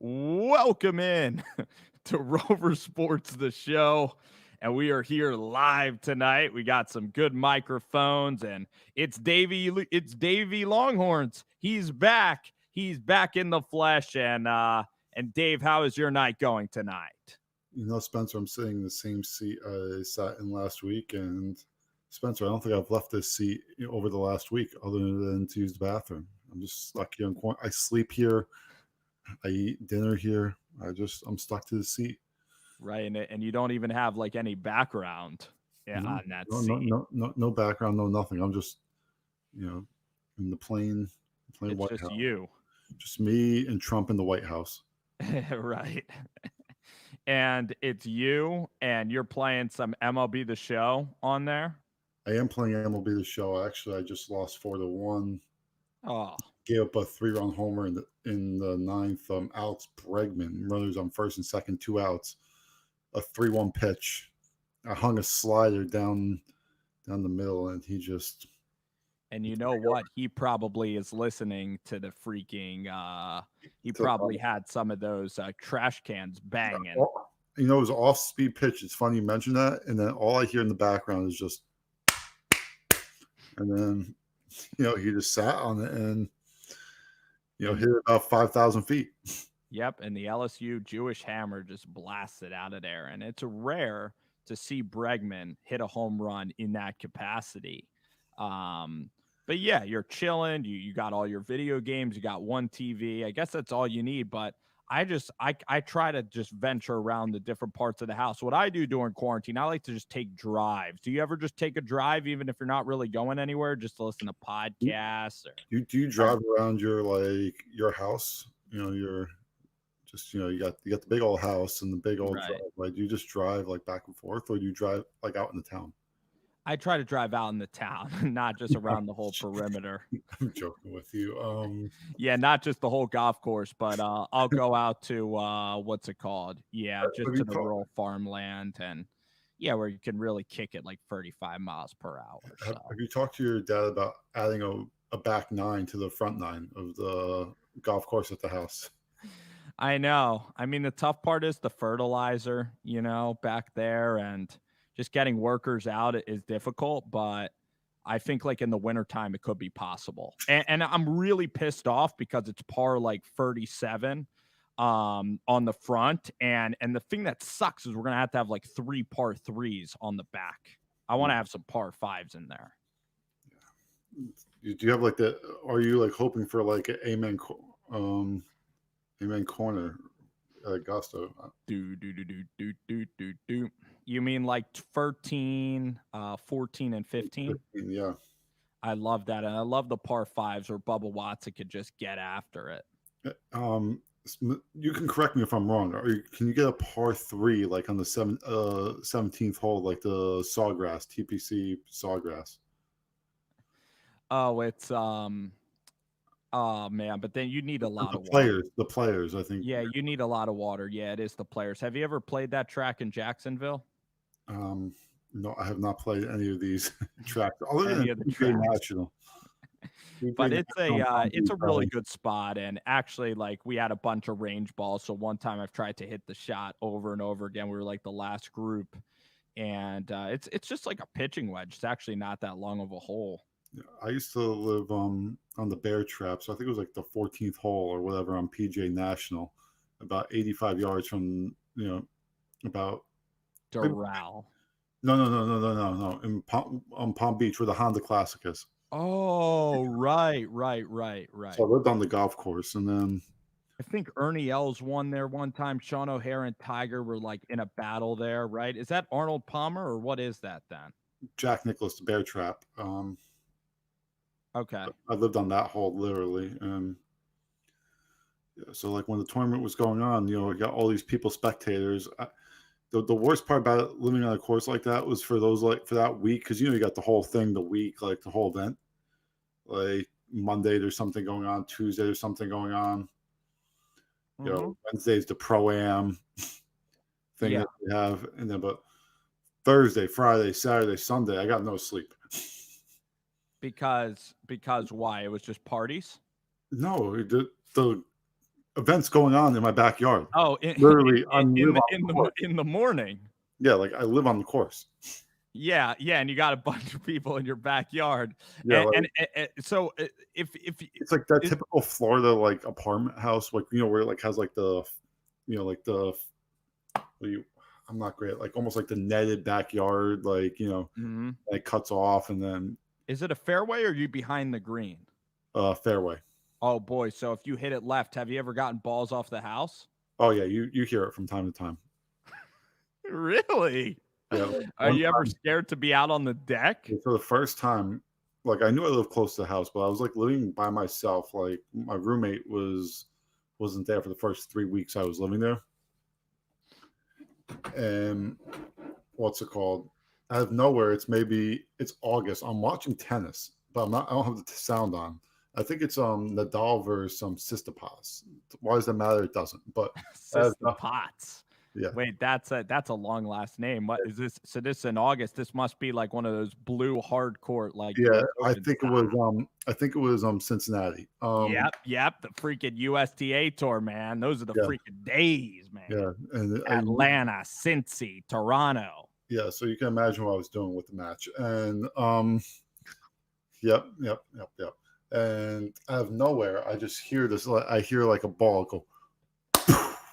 Welcome in to Rover Sports, the show. And we are here live tonight. We got some good microphones, and it's Davey Longhorns. He's back. He's back in the flesh. And Dave, how is your night going tonight? Spencer, I'm sitting in the same seat I sat in last week. And Spencer, I don't think I've left this seat over the last week other than to use the bathroom. I'm just stuck here. I sleep here. I eat dinner here. I'm stuck to the seat. Right. And you don't even have like any background No, on that no, no, seat. no background, no nothing. I'm just, in the plain It's White just House. you. Just me and Trump in the White House. Right. And it's you, and you're playing some MLB The Show on there. I am playing MLB The Show. Actually, I just lost 4-1. Oh, Gave up a 3-run homer in the ninth. Alex Bregman, runners on first and second, 2 outs. A 3-1 pitch. I hung a slider down the middle, and he just. and you know what? He probably is listening to the freaking. He probably had some of those trash cans banging. It was an off-speed pitch. It's funny you mentioned that, and then all I hear in the background is just. And then, he just sat on it and. Hit it about 5,000 feet. Yep, and the LSU Jewish Hammer just blasted out of there, and it's rare to see Bregman hit a home run in that capacity. But yeah, you're chilling. You got all your video games. You got one TV. I guess that's all you need. But I try to just venture around the different parts of the house. What I do during quarantine, I like to just take drives. Do you ever just take a drive, even if you're not really going anywhere, just to listen to podcasts? Or do you drive around your house? Your just you got the big old house and the big old driveway. Do you just drive like back and forth, or do you drive like out in the town? I try to drive out in the town, not just around the whole perimeter. I'm joking with you. Yeah, not just the whole golf course, but I'll go out to what's it called? Yeah, just to the rural farmland, and yeah, where you can really kick it like 35 miles per hour. Have you talked to your dad about adding a back 9 to the front 9 of the golf course at the house? I know. I mean, the tough part is the fertilizer, back there, and just getting workers out is difficult, but I think like in the wintertime, it could be possible. And I'm really pissed off because it's par like 37 on the front. And the thing that sucks is we're going to have like 3 par 3s on the back. I want to have some par 5s in there. Do you have like are you like hoping for like an amen corner Augusta? You mean like 13, 14, and 15? 15, yeah. I love that. And I love the par 5s where Bubba Watson could just get after it. You can correct me if I'm wrong. Can you get a par 3 like on the 17th hole, like the Sawgrass, TPC Sawgrass? Oh, it's oh man, but then you need a lot of players. water. The players, I think. Yeah, you need a lot of water. Yeah, it is the players. Have you ever played that track in Jacksonville? No, I have not played any of these tracks other Any than of the PGA tracks. National. But it's a really good spot, and actually, like we had a bunch of range balls. So one time I've tried to hit the shot over and over again. We were like the last group, and it's just like a pitching wedge. It's actually not that long of a hole. Yeah, I used to live on the Bear Trap, so I think it was like the 14th hole or whatever on PGA National, about 85 yards from about Doral. No. On Palm Beach where the Honda Classic is. Oh, right. So I lived on the golf course, and then I think Ernie Els won there one time. Sean O'Hare and Tiger were like in a battle there, right? Is that Arnold Palmer or what is that then? Jack Nicklaus, the Bear Trap. Okay. I lived on that hole literally, and so like when the tournament was going on, you got all these people, spectators. The worst part about living on a course like that was for those for that week, because you got the whole thing the week, like the whole event, like Monday there's something going on, Tuesday there's something going on, Wednesday's the pro-am thing that we have, and then but Thursday, Friday, Saturday, Sunday I got no sleep. Because why? It was just parties? No, the events going on in my backyard. Oh, Literally, I'm live on the course. in the morning. Yeah, like I live on the course. Yeah, and you got a bunch of people in your backyard, Yeah, like so if it's like that it, typical Florida like apartment house, like where it like has like the, like the, I'm not great, like almost like the netted backyard, like mhm. it cuts off and then Is it a fairway or are you behind the green? fairway. Oh boy, so if you hit it left, have you ever gotten balls off the house? Oh yeah, you hear it from time to time. Really? Yeah, Are one you ever time scared to be out on the deck? for the first time, like I knew I lived close to the house, but I was like living by myself. Like my roommate wasn't there for the first 3 weeks I was living there. And what's it called? Out of nowhere, it's August. I'm watching tennis, but I don't have the sound on. I think it's Nadal versus Tsitsipas. Why does that matter? It doesn't. But Sister Potts. yeah. Wait, that's a long last name. What is this? So this is in August. This must be like one of those blue hard court, like Yeah, US I Open think it style. was Cincinnati. Yep, the freaking USTA tour, man. Those are the Yeah, freaking days, man. yeah, and Atlanta, Cincy, Toronto. yeah, so you can imagine what I was doing with the match. And yep. And out of nowhere, I just hear this. I hear like a ball go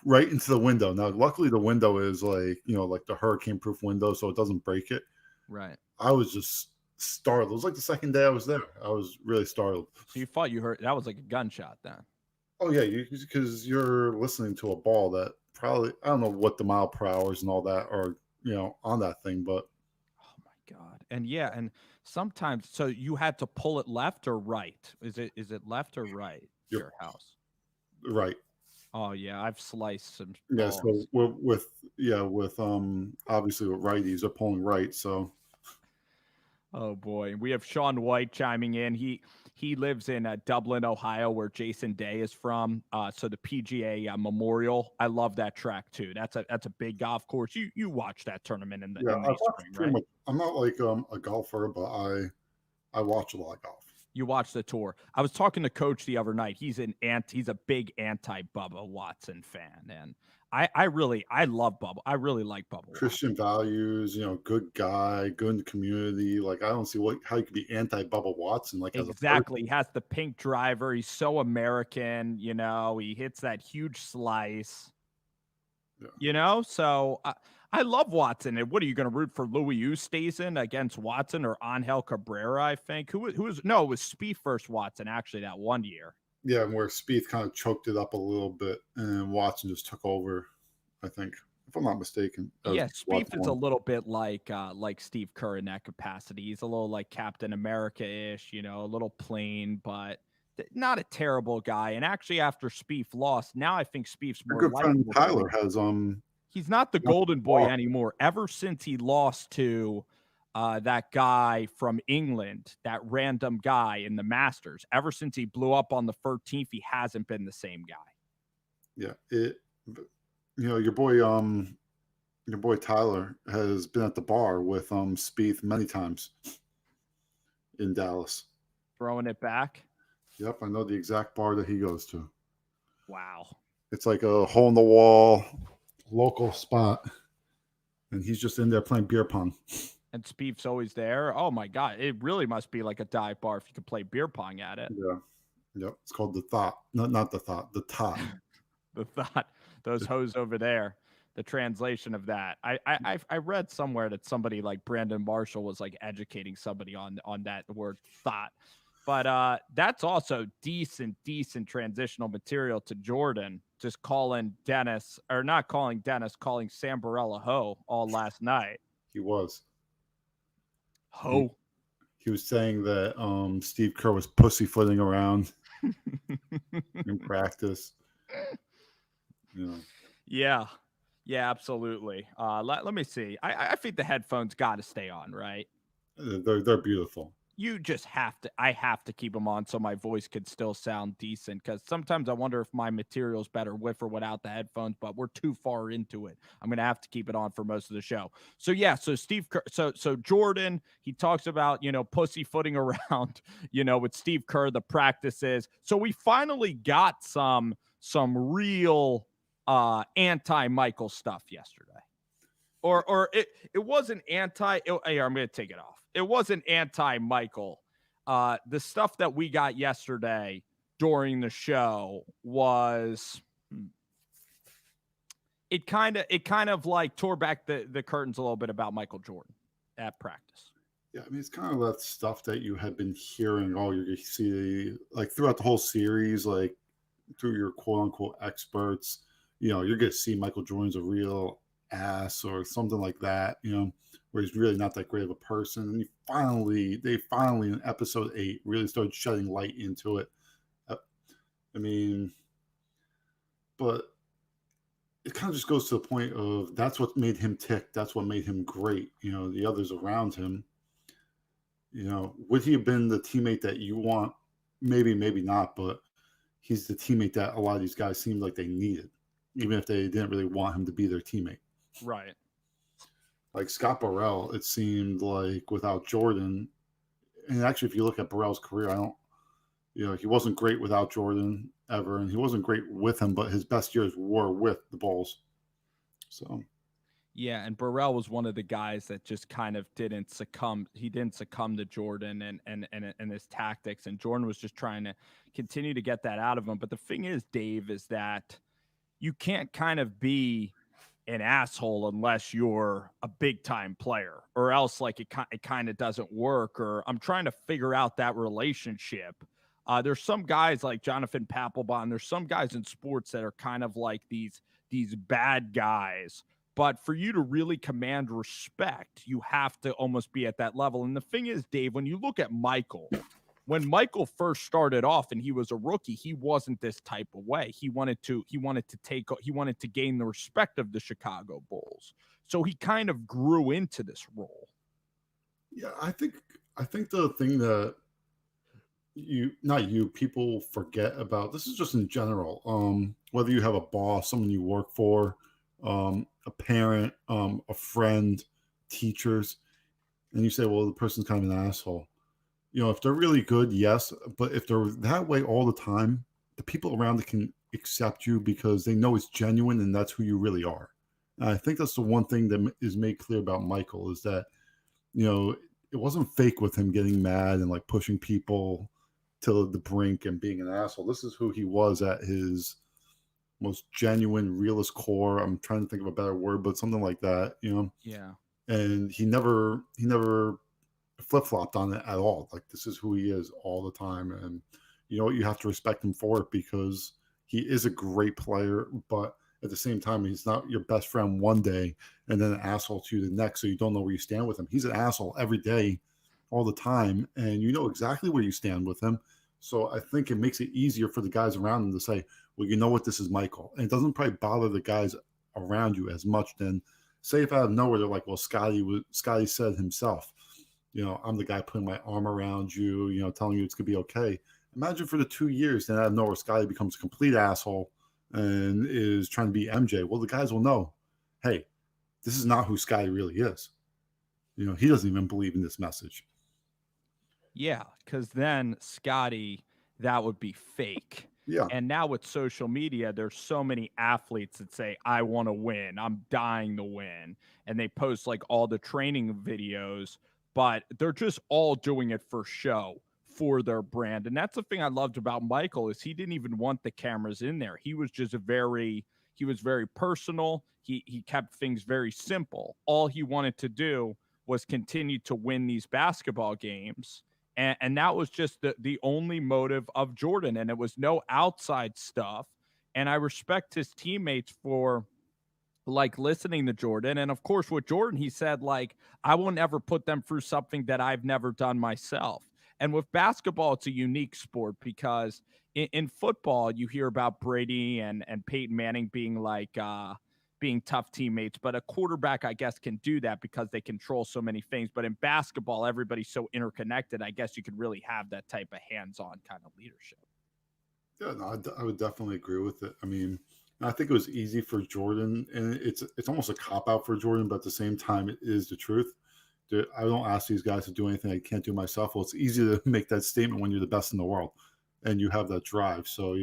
right into the window. Now, luckily, the window is like like the hurricane-proof window, so it doesn't break it. Right. I was just startled. It was like the second day I was there. I was really startled. So you thought you heard that was like a gunshot then? Oh yeah, because you're listening to a ball that probably, I don't know what the mile per hours and all that are on that thing, but Oh my god. And yeah, and sometimes so you had to pull it left or right? Is it left or right? you're Your house? right. Oh yeah, I've sliced some Yeah, so balls. with obviously with righties are pulling right, so Oh boy, we have Sean White chiming in. He lives in Dublin, Ohio, where Jason Day is from. So the PGA Memorial, I love that track too. That's a big golf course. You watch that tournament in the yeah, in I the watch spring, pretty right? much. I'm not like a golfer, but I watch a lot of golf. You watch the tour. I was talking to Coach the other night. He's a big anti Bubba Watson fan, and I love Bubba. I really like Bubba Watson. Christian values, good guy, good in the community. Like I don't see how you could be anti Bubba Watson like as a person. Exactly. He has the pink driver. He's so American, he hits that huge slice. Yeah. So I love Watson. And what are you going to root for? Louis Oosthuizen against Watson or Angel Cabrera? I think who was no, it was Spieth versus Watson actually that one year. Yeah, and where Spieth kind of choked it up a little bit, and Watson just took over. I think, if I'm not mistaken. Yeah, Spieth is a little bit like Steve Kerr in that capacity. He's a little like Captain America-ish, a little plain, but not a terrible guy. And actually, after Spieth lost, now I think Spieth's Your more good friend likable. Tyler has He's not the golden boy anymore. Ever since he lost to that guy from England, that random guy in the Masters, ever since he blew up on the 13th, he hasn't been the same guy. Yeah, your boy Tyler has been at the bar with Spieth many times in Dallas. Throwing it back. Yep, I know the exact bar that he goes to. Wow. It's like a hole in the wall local spot, and he's just in there playing beer pong. And Spieth's always there. Oh my god, it really must be like a dive bar if you could play beer pong at it. Yeah, yep. It's called the Thought. Not the Thought. The Tot. The Thought. Those hoes over there. The translation of that. I read somewhere that somebody like Brandon Marshall was like educating somebody on that word thought. But that's also decent transitional material to Jordan. Just calling Dennis, or not calling Dennis, calling Sam Barella ho all last night. He was. Ho. He was saying that Steve Kerr was pussyfooting around in practice. Yeah, absolutely. Let me see. I think the headphones got to stay on, right? They're beautiful. You just I have to keep them on so my voice could still sound decent, because sometimes I wonder if my material's better with or without the headphones, but we're too far into it. I'm going to have to keep it on for most of the show. So yeah, so Steve Kerr, so Jordan, he talks about, pussyfooting around, with Steve Kerr, the practices. So we finally got some some real anti-Michael stuff yesterday. Or it wasn't here, I'm going to take it off. It wasn't anti-Michael. The stuff that we got yesterday during the show was it kind of like tore back the curtains a little bit about Michael Jordan at practice. Yeah, I mean, it's kind of that stuff that you had been hearing all you see, like throughout the whole series, like through your quote unquote experts. You're going to see Michael Jordan's a real ass or something like that, where he's really not that great of a person. And they finally in episode 8 really started shedding light into it. I mean, but it kind of just goes to the point of that's what made him tick. That's what made him great. The others around him, would he have been the teammate that you want? Maybe, maybe not, but he's the teammate that a lot of these guys seemed like they needed, even if they didn't really want him to be their teammate. Right. Like Scott Burrell, it seemed like without Jordan, and actually, if you look at Burrell's career, he wasn't great without Jordan ever, and he wasn't great with him, but his best years were with the Bulls. So. Yeah, and Burrell was one of the guys that just kind of didn't succumb. He didn't succumb to Jordan and his tactics, and Jordan was just trying to continue to get that out of him. But the thing is, Dave, is that you can't kind of be an asshole unless you're a big time player, or else like it kind of doesn't work. Or I'm trying to figure out that relationship. There's some guys like Jonathan Papelbon. There's some guys in sports that are kind of like these bad guys. But for you to really command respect, you have to almost be at that level. And the thing is, Dave, when you look at Michael, when Michael first started off and he was a rookie, he wasn't this type of way. He wanted to gain the respect of the Chicago Bulls. So he kind of grew into this role. Yeah, I think the thing that people forget about, this is just in general, whether you have a boss, someone you work for, a parent, a friend, teachers, and you say, well, the person's kind of an asshole. If they're really good, yes, but if they're that way all the time, the people around it can accept you because they know it's genuine and that's who you really are. And I think that's the one thing that is made clear about Michael is that, it wasn't fake with him getting mad and like pushing people to the brink and being an asshole. This is who he was at his most genuine, realist core. I'm trying to think of a better word, but something like that, Yeah. And he never flip-flopped on it at all. Like, this is who he is all the time. And you have to respect him for it because he is a great player, but at the same time, he's not your best friend one day and then an asshole to you the next. So you don't know where you stand with him. He's an asshole every day, all the time. And you know exactly where you stand with him. So I think it makes it easier for the guys around him to say, well, you know what, this is Michael. And it doesn't probably bother the guys around you as much than say if out of nowhere, they're like, well, Scotty said himself, I'm the guy putting my arm around you, telling you it's going to be okay. Imagine for the 2 years, then out of nowhere, Scotty becomes a complete asshole and is trying to be MJ. Well, the guys will know, hey, this is not who Scotty really is. He doesn't even believe in this message. Yeah, because then Scotty, that would be fake. Yeah. And now with social media, there's so many athletes that say, I want to win. I'm dying to win. And they post like all the training videos, but they're just all doing it for show, for their brand. And that's the thing I loved about Michael is he didn't even want the cameras in there. He was just very personal. He kept things very simple. All he wanted to do was continue to win these basketball games. And that was just the only motive of Jordan. And it was no outside stuff. And I respect his teammates for like listening to Jordan. And of course, with Jordan, he said, like, I will never put them through something that I've never done myself. And with basketball, it's a unique sport because in football, you hear about Brady and Peyton Manning being like, being tough teammates, but a quarterback, I guess, can do that because they control so many things. But in basketball, everybody's so interconnected. I guess you could really have that type of hands-on kind of leadership. Yeah, no, I would definitely agree with it. I mean, I think it was easy for Jordan, and it's almost a cop-out for Jordan, but at the same time, it is the truth. I don't ask these guys to do anything I can't do myself. Well, it's easy to make that statement when you're the best in the world and you have that drive. So,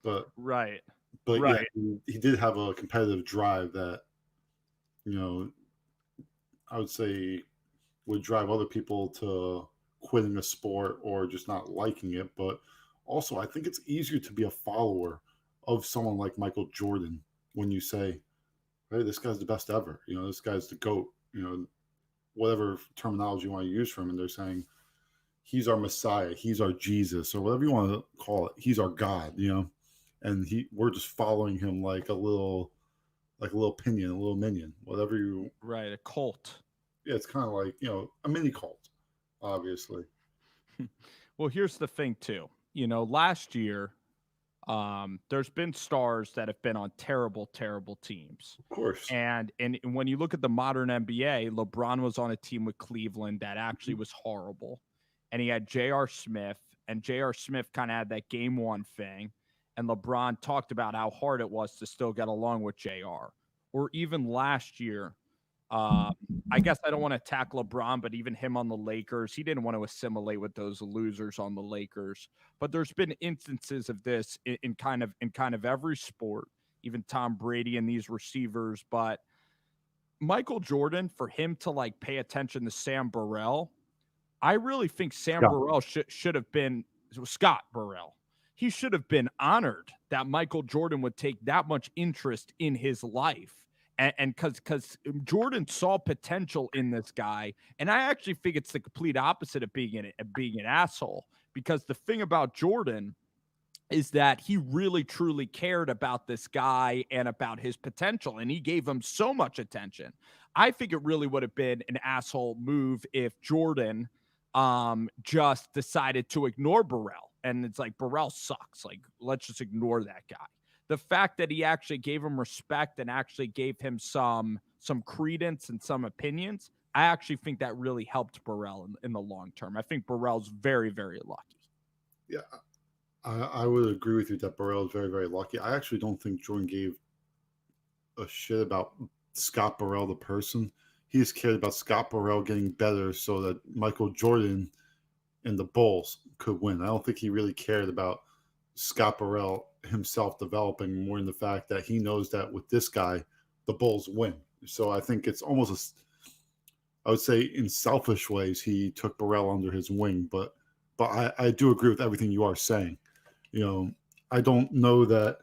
But Right. yeah, Right. he did have a competitive drive that, you know, I would say would drive other people to quitting a sport or just not liking it. But also, I think it's easier to be a follower of someone like Michael Jordan when you say, "Hey, this guy's the best ever." You know, this guy's the goat. You know, whatever terminology you want to use for him, and they're saying he's our Messiah, he's our Jesus, or whatever you want to call it. He's our God. You know, and we're just following him like a little pinion, a little minion, whatever you. Right. A cult. Yeah, it's kind of like a mini cult, obviously. Well, here's the thing too. Last year, there's been stars that have been on terrible, terrible teams. Of course. And when you look at the modern NBA, LeBron was on a team with Cleveland that actually was horrible. And he had J.R. Smith, and J.R. Smith kind of had that game one thing. And LeBron talked about how hard it was to still get along with J.R. Or even last year, uh, I guess I don't want to attack LeBron, but even him on the Lakers, he didn't want to assimilate with those losers on the Lakers. But there's been instances of this in kind of every sport, even Tom Brady and these receivers. But Michael Jordan, for him to like pay attention to Sam Burrell, I really think Sam Scott. Burrell should have been Scott Burrell. He should have been honored that Michael Jordan would take that much interest in his life. And because Jordan saw potential in this guy, and I actually think it's the complete opposite of being an asshole. Because the thing about Jordan is that he really truly cared about this guy and about his potential, and he gave him so much attention. I think it really would have been an asshole move if Jordan just decided to ignore Burrell. And it's like, Burrell sucks. Like, let's just ignore that guy. The fact that he actually gave him respect and actually gave him some credence and some opinions, I actually think that really helped Burrell in the long term. I think Burrell's very, very lucky. Yeah, I would agree with you that Burrell is very, very lucky. I actually don't think Jordan gave a shit about Scott Burrell, the person. He just cared about Scott Burrell getting better so that Michael Jordan and the Bulls could win. I don't think he really cared about Scott Burrell himself developing, more in the fact that he knows that with this guy, the Bulls win. So I think it's almost I would say in selfish ways, he took Burrell under his wing. But I do agree with everything you are saying. You know, I don't know that,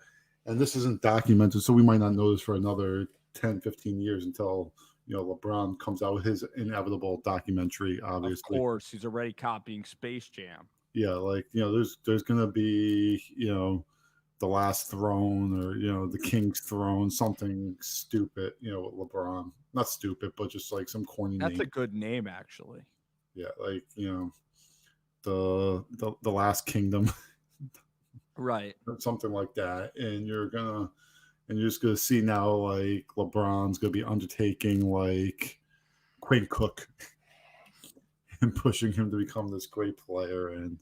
and this isn't documented, so we might not know this for another 10, 15 years until, LeBron comes out with his inevitable documentary, Of obviously. course, he's already copying Space Jam. Yeah, like, there's going to be, the last throne or, the king's throne, something stupid, with LeBron. Not stupid, but just like some corny That's name. a good name, actually. Yeah, like, the last kingdom. Right. Something like that. And you're just gonna see now like LeBron's gonna be undertaking like Quinn Cook and pushing him to become this great player, and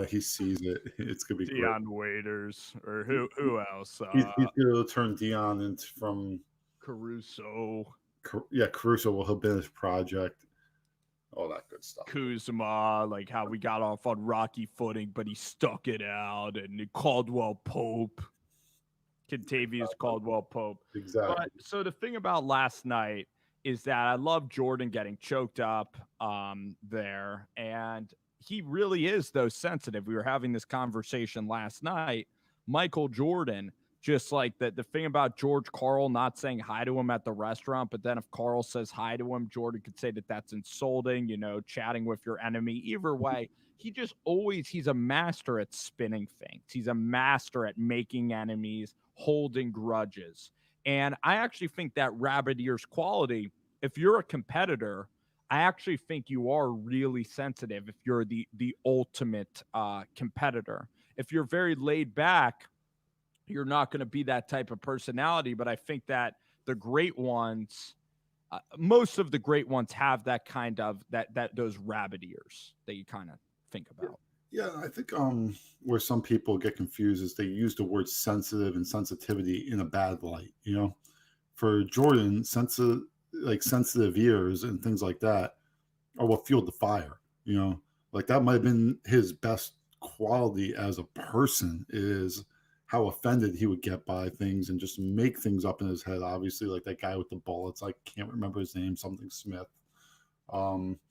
he sees it. It's gonna be great. Dion Waiters or who else? He's gonna turn Dion into from Caruso, Caruso will have been his project. All that good stuff. Kuzma, like how we got off on rocky footing, but he stuck it out, and Caldwell Pope, Kentavious Caldwell Pope. Exactly. But so the thing about last night is that I love Jordan getting choked up there, and he really is though sensitive. We were having this conversation last night. Michael Jordan, just like the thing about George Karl not saying hi to him at the restaurant, but then if Karl says hi to him, Jordan could say that that's insulting, chatting with your enemy. Either way, he's a master at spinning things. He's a master at making enemies, holding grudges. And I actually think that rabbit ears quality, if you're a competitor, I actually think you are really sensitive if you're the ultimate competitor. If you're very laid back, you're not going to be that type of personality. But I think that the great ones, most of the great ones have that kind of those rabbit ears that you kind of think about. Yeah, I think where some people get confused is they use the word sensitive and sensitivity in a bad light. For Jordan, sensitive ears and things like that are what fueled the fire. Like that might have been his best quality as a person, is how offended he would get by things and just make things up in his head. Obviously, like that guy with the bullets, I can't remember his name, something Smith.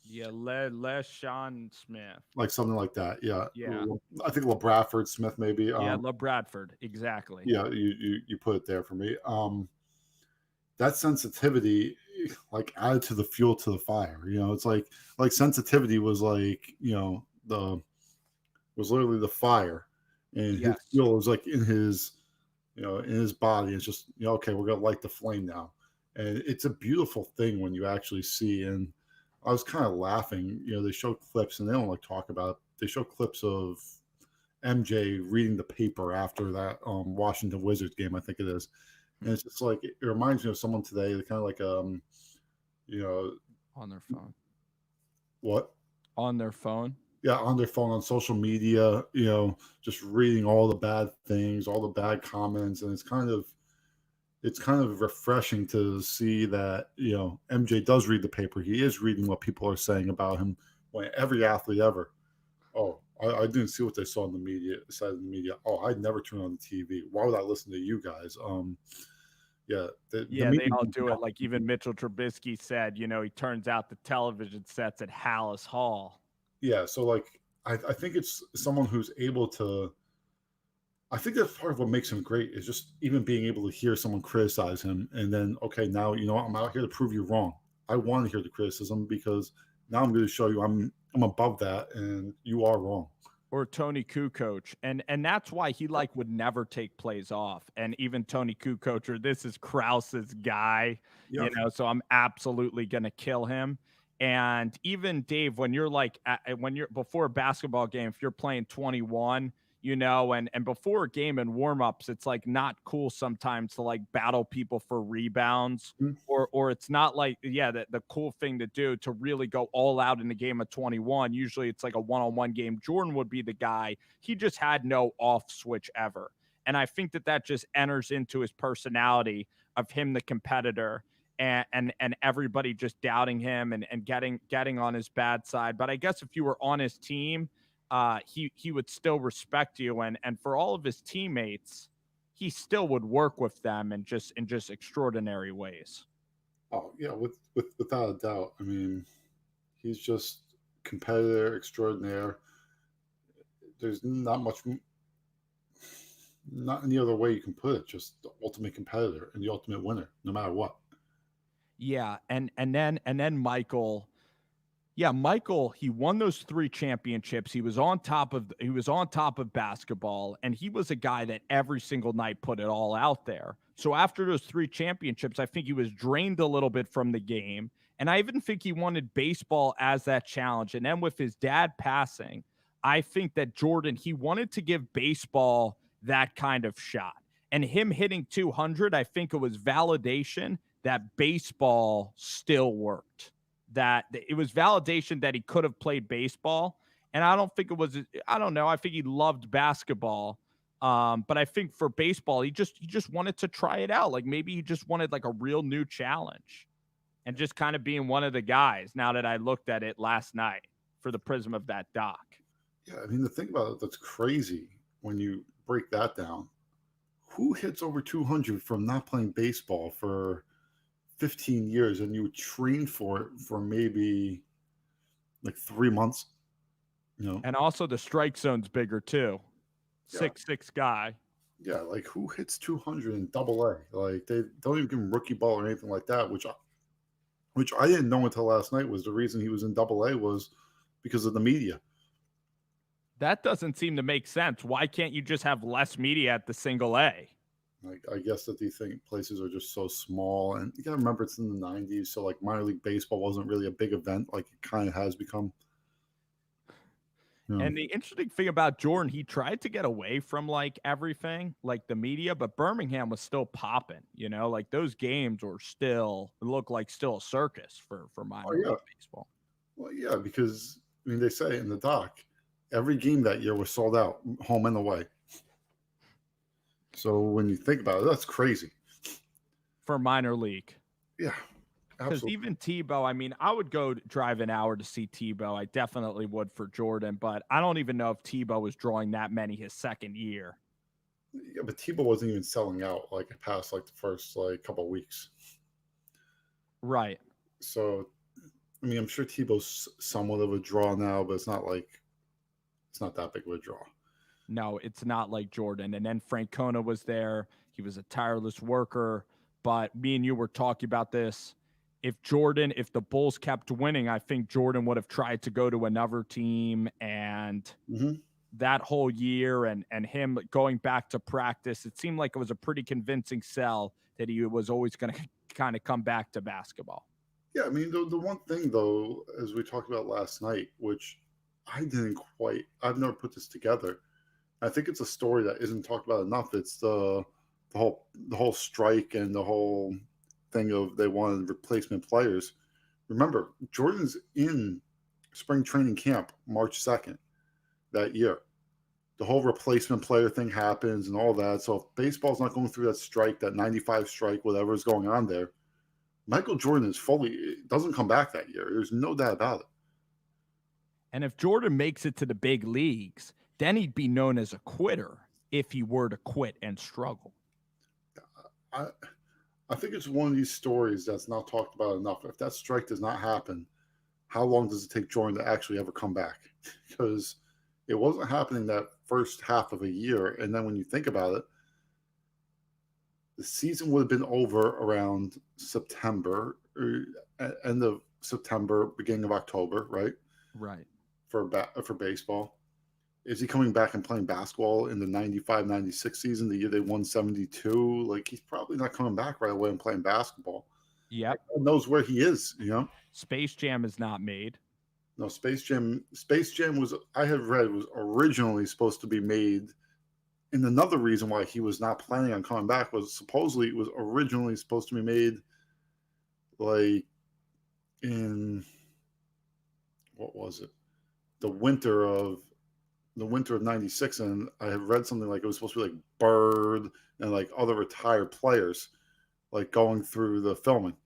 Yeah, Les Sean Smith. Like something like that. Yeah. Yeah. I think LeBradford Smith, maybe. Yeah, LeBradford. Exactly. Yeah, you put it there for me. That sensitivity like added to the fuel to the fire. It's like sensitivity was like, was literally the fire, and his Yes. fuel was like in his body. It's just, okay, we're gonna light the flame now. And it's a beautiful thing when you actually see. And I was kind of laughing, they show clips, and they don't like talk about it. They show clips of MJ reading the paper after that Washington Wizards game, I think it is. And it's just like, it reminds me of someone today, kind of like on their phone. What? On their phone. Yeah, on their phone, on social media, just reading all the bad things, all the bad comments. And it's kind of refreshing to see that, MJ does read the paper. He is reading what people are saying about him, when every athlete ever, oh, I didn't see what they saw in the media, side of the media. Oh, I'd never turn on the TV. Why would I listen to you guys? Yeah. They all do it. Like even Mitchell Trubisky said, he turns out the television sets at Hallis Hall. Yeah. So like, I think it's someone who's able to, I think that's part of what makes him great, is just even being able to hear someone criticize him. And then, okay, now, I'm out here to prove you wrong. I want to hear the criticism, because now I'm going to show you I'm above that and you are wrong. Or Tony Kukoc. And that's why he would never take plays off. And even Tony Kukoc, or this is Krause's guy, so I'm absolutely going to kill him. And even Dave, when you're before a basketball game, if you're playing 21, and before a game and warmups, it's like not cool sometimes to like battle people for rebounds, or it's not like, the cool thing to do to really go all out in a game of 21. Usually it's like a one-on-one game. Jordan would be the guy. He just had no off switch ever. And I think that just enters into his personality of him, the competitor, and everybody just doubting him and getting on his bad side. But I guess if you were on his team, he would still respect you, and for all of his teammates, he still would work with them in just extraordinary ways. Oh yeah, without a doubt. I mean, he's just competitor extraordinaire. There's not any other way you can put it. Just the ultimate competitor and the ultimate winner, no matter what. Yeah, and then Michael. Yeah, Michael, he won those 3 championships. He was on top of basketball, and he was a guy that every single night put it all out there. So after those 3 championships, I think he was drained a little bit from the game, and I even think he wanted baseball as that challenge. And then with his dad passing, I think that Jordan, he wanted to give baseball that kind of shot. And him hitting 200, I think it was validation that baseball still worked. That it was validation that he could have played baseball. And I don't think it was, I don't know. I think he loved basketball. But I think for baseball, he just wanted to try it out. Like maybe he just wanted like a real new challenge, and just kind of being one of the guys, now that I looked at it last night for the prism of that doc. Yeah. I mean, the thing about it that's crazy when you break that down, who hits over 200 from not playing baseball for 15 years, and you train for it for maybe like 3 months, And also the strike zone's bigger too. 6'6" guy. Yeah, like who hits 200 in AA? Like they don't even give him rookie ball or anything like that, which I didn't know until last night was the reason he was in AA was because of the media. That doesn't seem to make sense. Why can't you just have less media at the single A? Like, I guess that these places are just so small, and you gotta remember it's in the 90s, so like minor league baseball wasn't really a big event like it kind of has become. And the interesting thing about Jordan, he tried to get away from like everything, like the media, but Birmingham was still popping. Like those games were still a circus for minor league baseball. Well, yeah, because I mean they say in the doc, every game that year was sold out, home and away. So when you think about it, that's crazy. For minor league. Yeah. Because even Tebow, I mean, I would go drive an hour to see Tebow. I definitely would for Jordan, but I don't even know if Tebow was drawing that many his second year. Yeah, but Tebow wasn't even selling out like past like the first like couple of weeks. Right. So I mean, I'm sure Tebow's somewhat of a draw now, but it's not that big of a draw. No, it's not like Jordan. And then Francona was there. He was a tireless worker. But me and you were talking about this. If the Bulls kept winning, I think Jordan would have tried to go to another team. And Mm-hmm. that whole year and him going back to practice, it seemed like it was a pretty convincing sell that he was always going to kind of come back to basketball. Yeah, I mean the one thing though, as we talked about last night, which I've never put this together. I think it's a story that isn't talked about enough. It's the whole strike and the whole thing of they wanted replacement players. Remember, Jordan's in spring training camp March 2nd that year. The whole replacement player thing happens and all that. So if baseball's not going through that strike, that 95 strike, whatever is going on there, Michael Jordan doesn't come back that year. There's no doubt about it. And if Jordan makes it to the big leagues, then he'd be known as a quitter if he were to quit and struggle. I I think it's one of these stories that's not talked about enough. If that strike does not happen, how long does it take Jordan to actually ever come back? Because it wasn't happening that first half of a year. And then when you think about it, the season would have been over around September, or end of September, beginning of October, right? Right. For baseball. Is he coming back and playing basketball in the 95-96 season, the year they won 72? Like, he's probably not coming back right away and playing basketball. Yep. Everyone knows where he is, Space Jam is not made. No, Space Jam was, I have read, was originally supposed to be made. And another reason why he was not planning on coming back was supposedly it was originally supposed to be made like in, what was it? The winter of 96. And I have read something like it was supposed to be like Bird and like other retired players like going through the filming.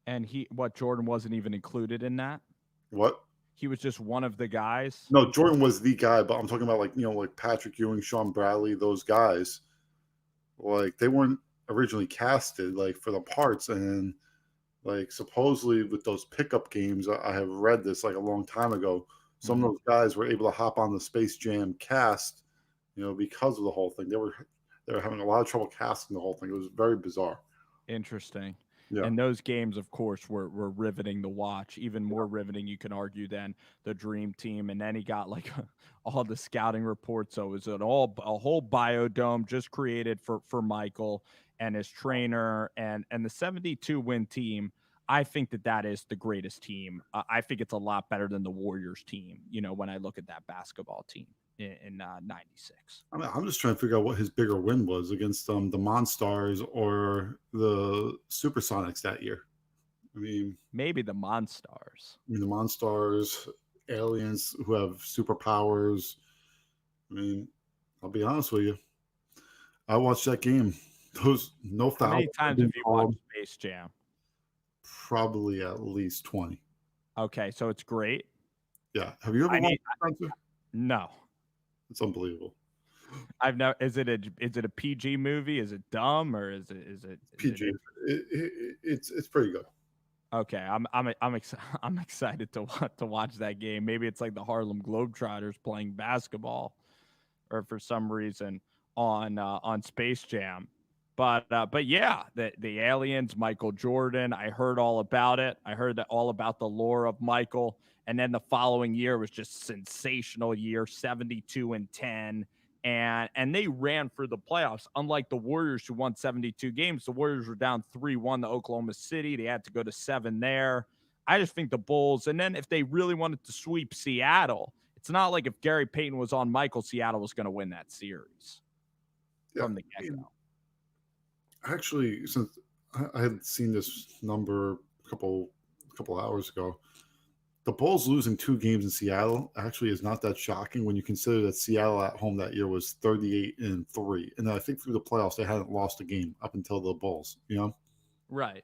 And Jordan wasn't even included in that? What? He was just one of the guys? No, Jordan was the guy, but I'm talking about like Patrick Ewing, Sean Bradley, those guys. Like they weren't originally casted like for the parts, and like supposedly with those pickup games, I have read this like a long time ago. Some of those guys were able to hop on the Space Jam cast, because of the whole thing. They were having a lot of trouble casting the whole thing. It was very bizarre. Interesting. Yeah. And those games, of course, were riveting to watch. Even more riveting, you can argue, than the Dream Team. And then he got like all the scouting reports. So it was a whole biodome just created for Michael and his trainer and the 72 win team. I think that is the greatest team. I think it's a lot better than the Warriors team. When I look at that basketball team in 96. I mean, I'm just trying to figure out what his bigger win was against the Monstars or the Supersonics that year. I mean, maybe the Monstars. The Monstars, aliens who have superpowers. I mean, I'll be honest with you. I watched that game. Those no fouls. How many times have you watched Space Jam? Probably at least 20. Okay, so it's great. Yeah. Have you ever watched it? No. It's unbelievable. I've never. Is it a PG movie? Is it dumb or is it PG? It's pretty good. Okay, I'm excited to watch that game. Maybe it's like the Harlem Globetrotters playing basketball, or for some reason on Space Jam. But yeah, the aliens, Michael Jordan. I heard all about it. I heard all about the lore of Michael. And then the following year was just sensational year, 72-10. And they ran for the playoffs. Unlike the Warriors, who won 72 games, the Warriors were down 3-1 to Oklahoma City. They had to go to 7 there. I just think the Bulls, and then if they really wanted to sweep Seattle, it's not like if Gary Payton was on Michael, Seattle was going to win that series from the get-go. Actually, since I had seen this number a couple hours ago, the Bulls losing 2 games in Seattle actually is not that shocking when you consider that Seattle at home that year was 38-3. And I think through the playoffs, they hadn't lost a game up until the Bulls, Right.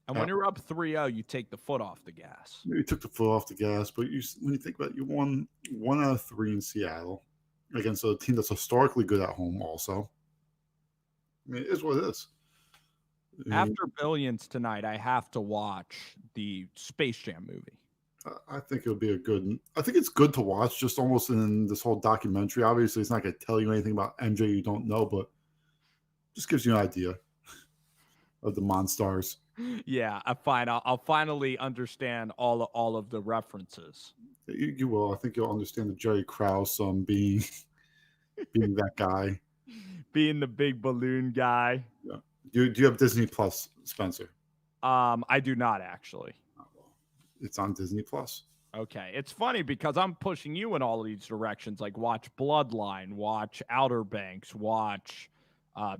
And when you're up 3-0, you take the foot off the gas. You took the foot off the gas, but when you think about it, you won 1 out of 3 in Seattle against a team that's historically good at home also. I mean, it is what it is. After Billions tonight, I have to watch the Space Jam movie. I think it'll be I think it's good to watch, just almost in this whole documentary. Obviously, it's not going to tell you anything about MJ you don't know, but just gives you an idea of the Monstars. Yeah, fine. I'll finally understand all of the references. You will. I think you'll understand the Jerry Krause being that guy, being the big balloon guy. Yeah. Do you have Disney Plus, Spencer? I do not actually. It's on Disney Plus. Okay. It's funny because I'm pushing you in all of these directions, like watch Bloodline, watch Outer Banks, watch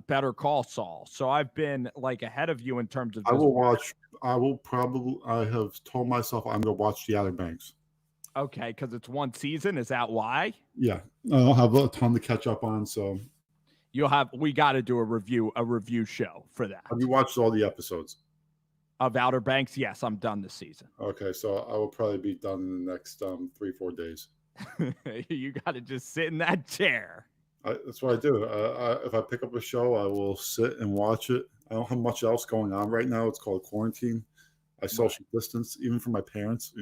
Better Call Saul. So I've been like ahead of you in terms of I have told myself I'm gonna watch the Outer Banks. Okay, because it's one season. Is that why? Yeah. I don't have a ton to catch up on, so we got to do a review show for that. Have you watched all the episodes of Outer Banks? Yes, I'm done this season. Okay, so I will probably be done in the next 3-4 days. You got to just sit in that chair. That's what I do. If I pick up a show, I will sit and watch it. I don't have much else going on right now. It's called quarantine. I social distance, even from my parents.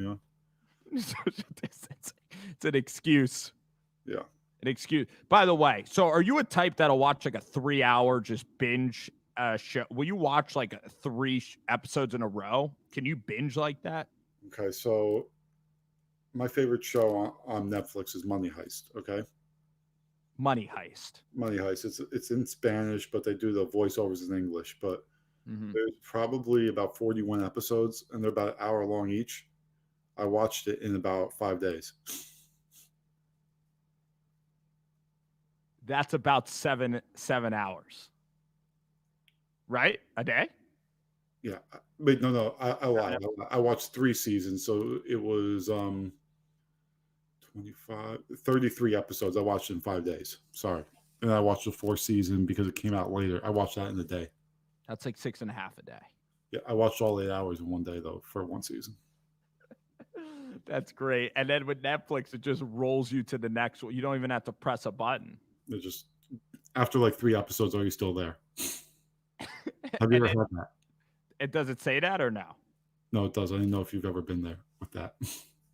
Social distance. It's an excuse. Yeah. An excuse. By the way, so are you a type that'll watch like a 3-hour just binge show? Will you watch like 3 episodes in a row? Can you binge like that? Okay, so my favorite show on Netflix is Money Heist. Okay. Money Heist. Money Heist. It's in Spanish, but they do the voiceovers in English. But there's probably about 41 episodes, and they're about an hour long each. I watched it in about 5 days. That's about seven hours, right? A day? Yeah, but no, I lied. I watched 3 seasons, so it was 33 episodes. I watched in 5 days. Sorry, and I watched the 4th season because it came out later. I watched that in a day. That's like 6.5 a day. Yeah, I watched all 8 hours in one day though for 1 season. That's great. And then with Netflix, it just rolls you to the next one. You don't even have to press a button. It just after like 3 episodes, are you still there? Have you ever had that? Does it say that or no? No, it does. I didn't know if you've ever been there with that.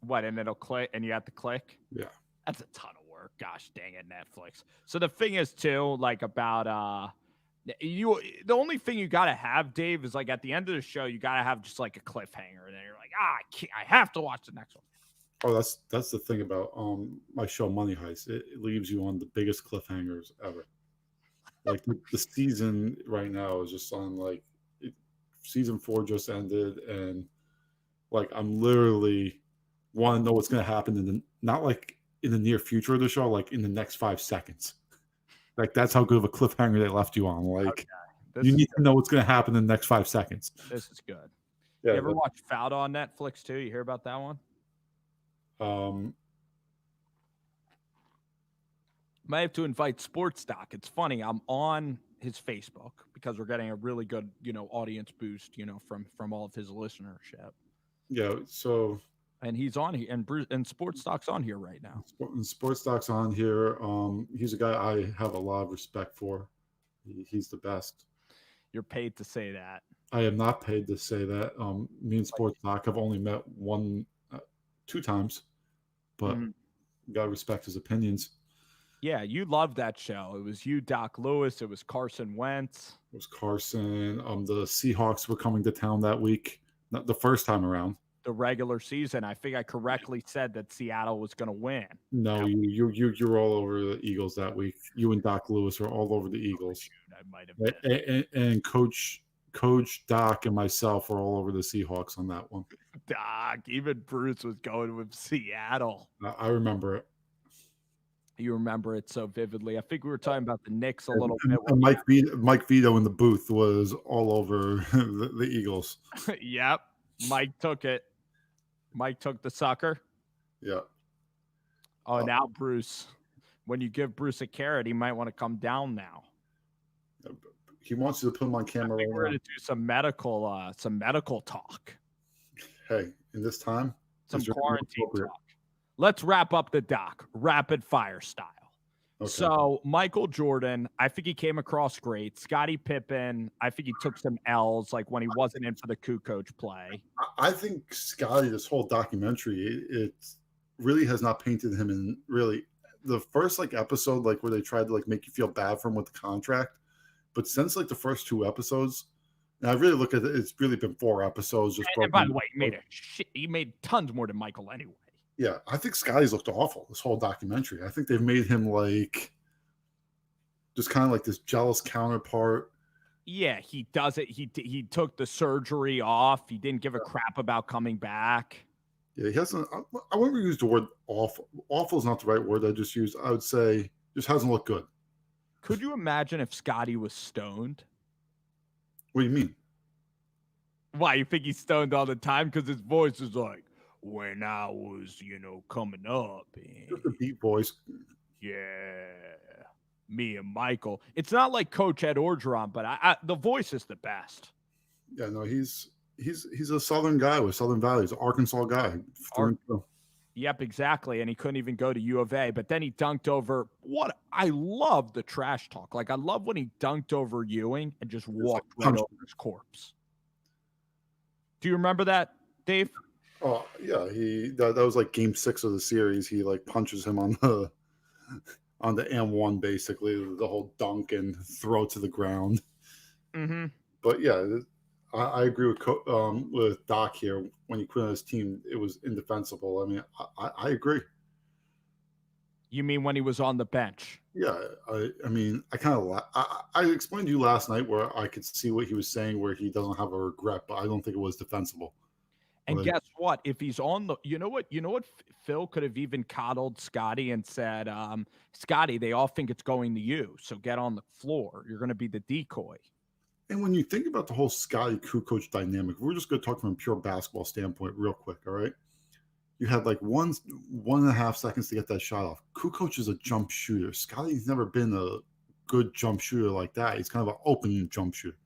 What? And it'll click, and you have to click. Yeah, that's a ton of work. Gosh dang it, Netflix. So the thing is too, like about the only thing you gotta have, Dave, is like at the end of the show, you gotta have just like a cliffhanger, and then you're like, I have to watch the next one. Oh, that's the thing about my show Money Heist. It leaves you on the biggest cliffhangers ever. Like the season right now is just on season 4 just ended, and like I'm literally want to know what's going to happen not like in the near future of the show, like in the next 5 seconds. Like that's how good of a cliffhanger they left you on. Like you need to know what's going to happen in the next 5 seconds. This is good. Yeah, you ever watch Fauda on Netflix too? You hear about that one? Might have to invite Sports Doc. It's funny. I'm on his Facebook because we're getting a really good, audience boost, from all of his listenership. Yeah. So. And he's on here, and Sports Doc's on here right now. Sports Doc's on here. He's a guy I have a lot of respect for. He's the best. You're paid to say that. I am not paid to say that. Me and Sports Doc have only met 2 times, but gotta respect his opinions. Yeah, you loved that show. It was you, Doc Lewis. It was Carson Wentz. It was Carson. The Seahawks were coming to town that week, not the first time around. The regular season. I think I correctly said that Seattle was going to win. No, you're all over the Eagles that week. You and Doc Lewis are all over the Eagles. I might have been. And Coach Doc and myself are all over the Seahawks on that one. Doc, even Bruce was going with Seattle. I remember it. You remember it so vividly. I think we were talking about the Knicks a little bit. And Mike Vito in the booth was all over the Eagles. Yep. Mike took it. Mike took the sucker. Yeah. Oh, now Bruce. When you give Bruce a carrot, he might want to come down now. He wants you to put him on camera. We're going to do some medical talk. Hey, in this time, some quarantine talk. Let's wrap up the doc, rapid fire style. Okay. So Michael Jordan, I think he came across great. Scottie Pippen, I think he took some L's like when he wasn't in for the Kukoc play. I think Scotty, this whole documentary, it really has not painted him in really the first like episode, like where they tried to like make you feel bad for him with the contract. But since like the first two episodes, and I really look at it, it's really been four episodes just And by broken. the way, he made tons more than Michael anyway. Yeah, I think Scotty's looked awful this whole documentary. I think they've made him like just kind of like this jealous counterpart. Yeah, he does it. He took the surgery off. He didn't give a crap about coming back. Yeah, he hasn't. I wouldn't use the word awful. Awful is not the right word. I just used. I would say just hasn't looked good. Could you imagine if Scotty was stoned? What do you mean? Why, you think he's stoned all the time? Because his voice is like, when I was, coming up. Just the deep voice. Yeah, me and Michael. It's not like Coach Ed Orgeron, but the voice is the best. Yeah, no, he's a Southern guy with Southern values, Arkansas guy. Yep, exactly. And he couldn't even go to U of A, but then he dunked over I love the trash talk. Like, I love when he dunked over Ewing and just walked right over his corpse. Do you remember that, Dave? Oh yeah, that was like game 6 of the series. He like punches him on the M1, basically the whole dunk and throw to the ground. Mm-hmm. But yeah, I agree with Doc here. When he quit on his team, it was indefensible. I mean, I agree. You mean when he was on the bench? Yeah, I mean, I explained to you last night where I could see what he was saying, where he doesn't have a regret, but I don't think it was defensible. And guess what? If he's on the, you know what, Phil could have even coddled Scotty and said, Scotty, they all think it's going to you, so get on the floor. You're going to be the decoy. And when you think about the whole Scotty Kukoc dynamic, we're just going to talk from a pure basketball standpoint real quick, all right? You had like 1.5 seconds to get that shot off. Kukoc is a jump shooter. Scotty's never been a good jump shooter like that. He's kind of an open jump shooter.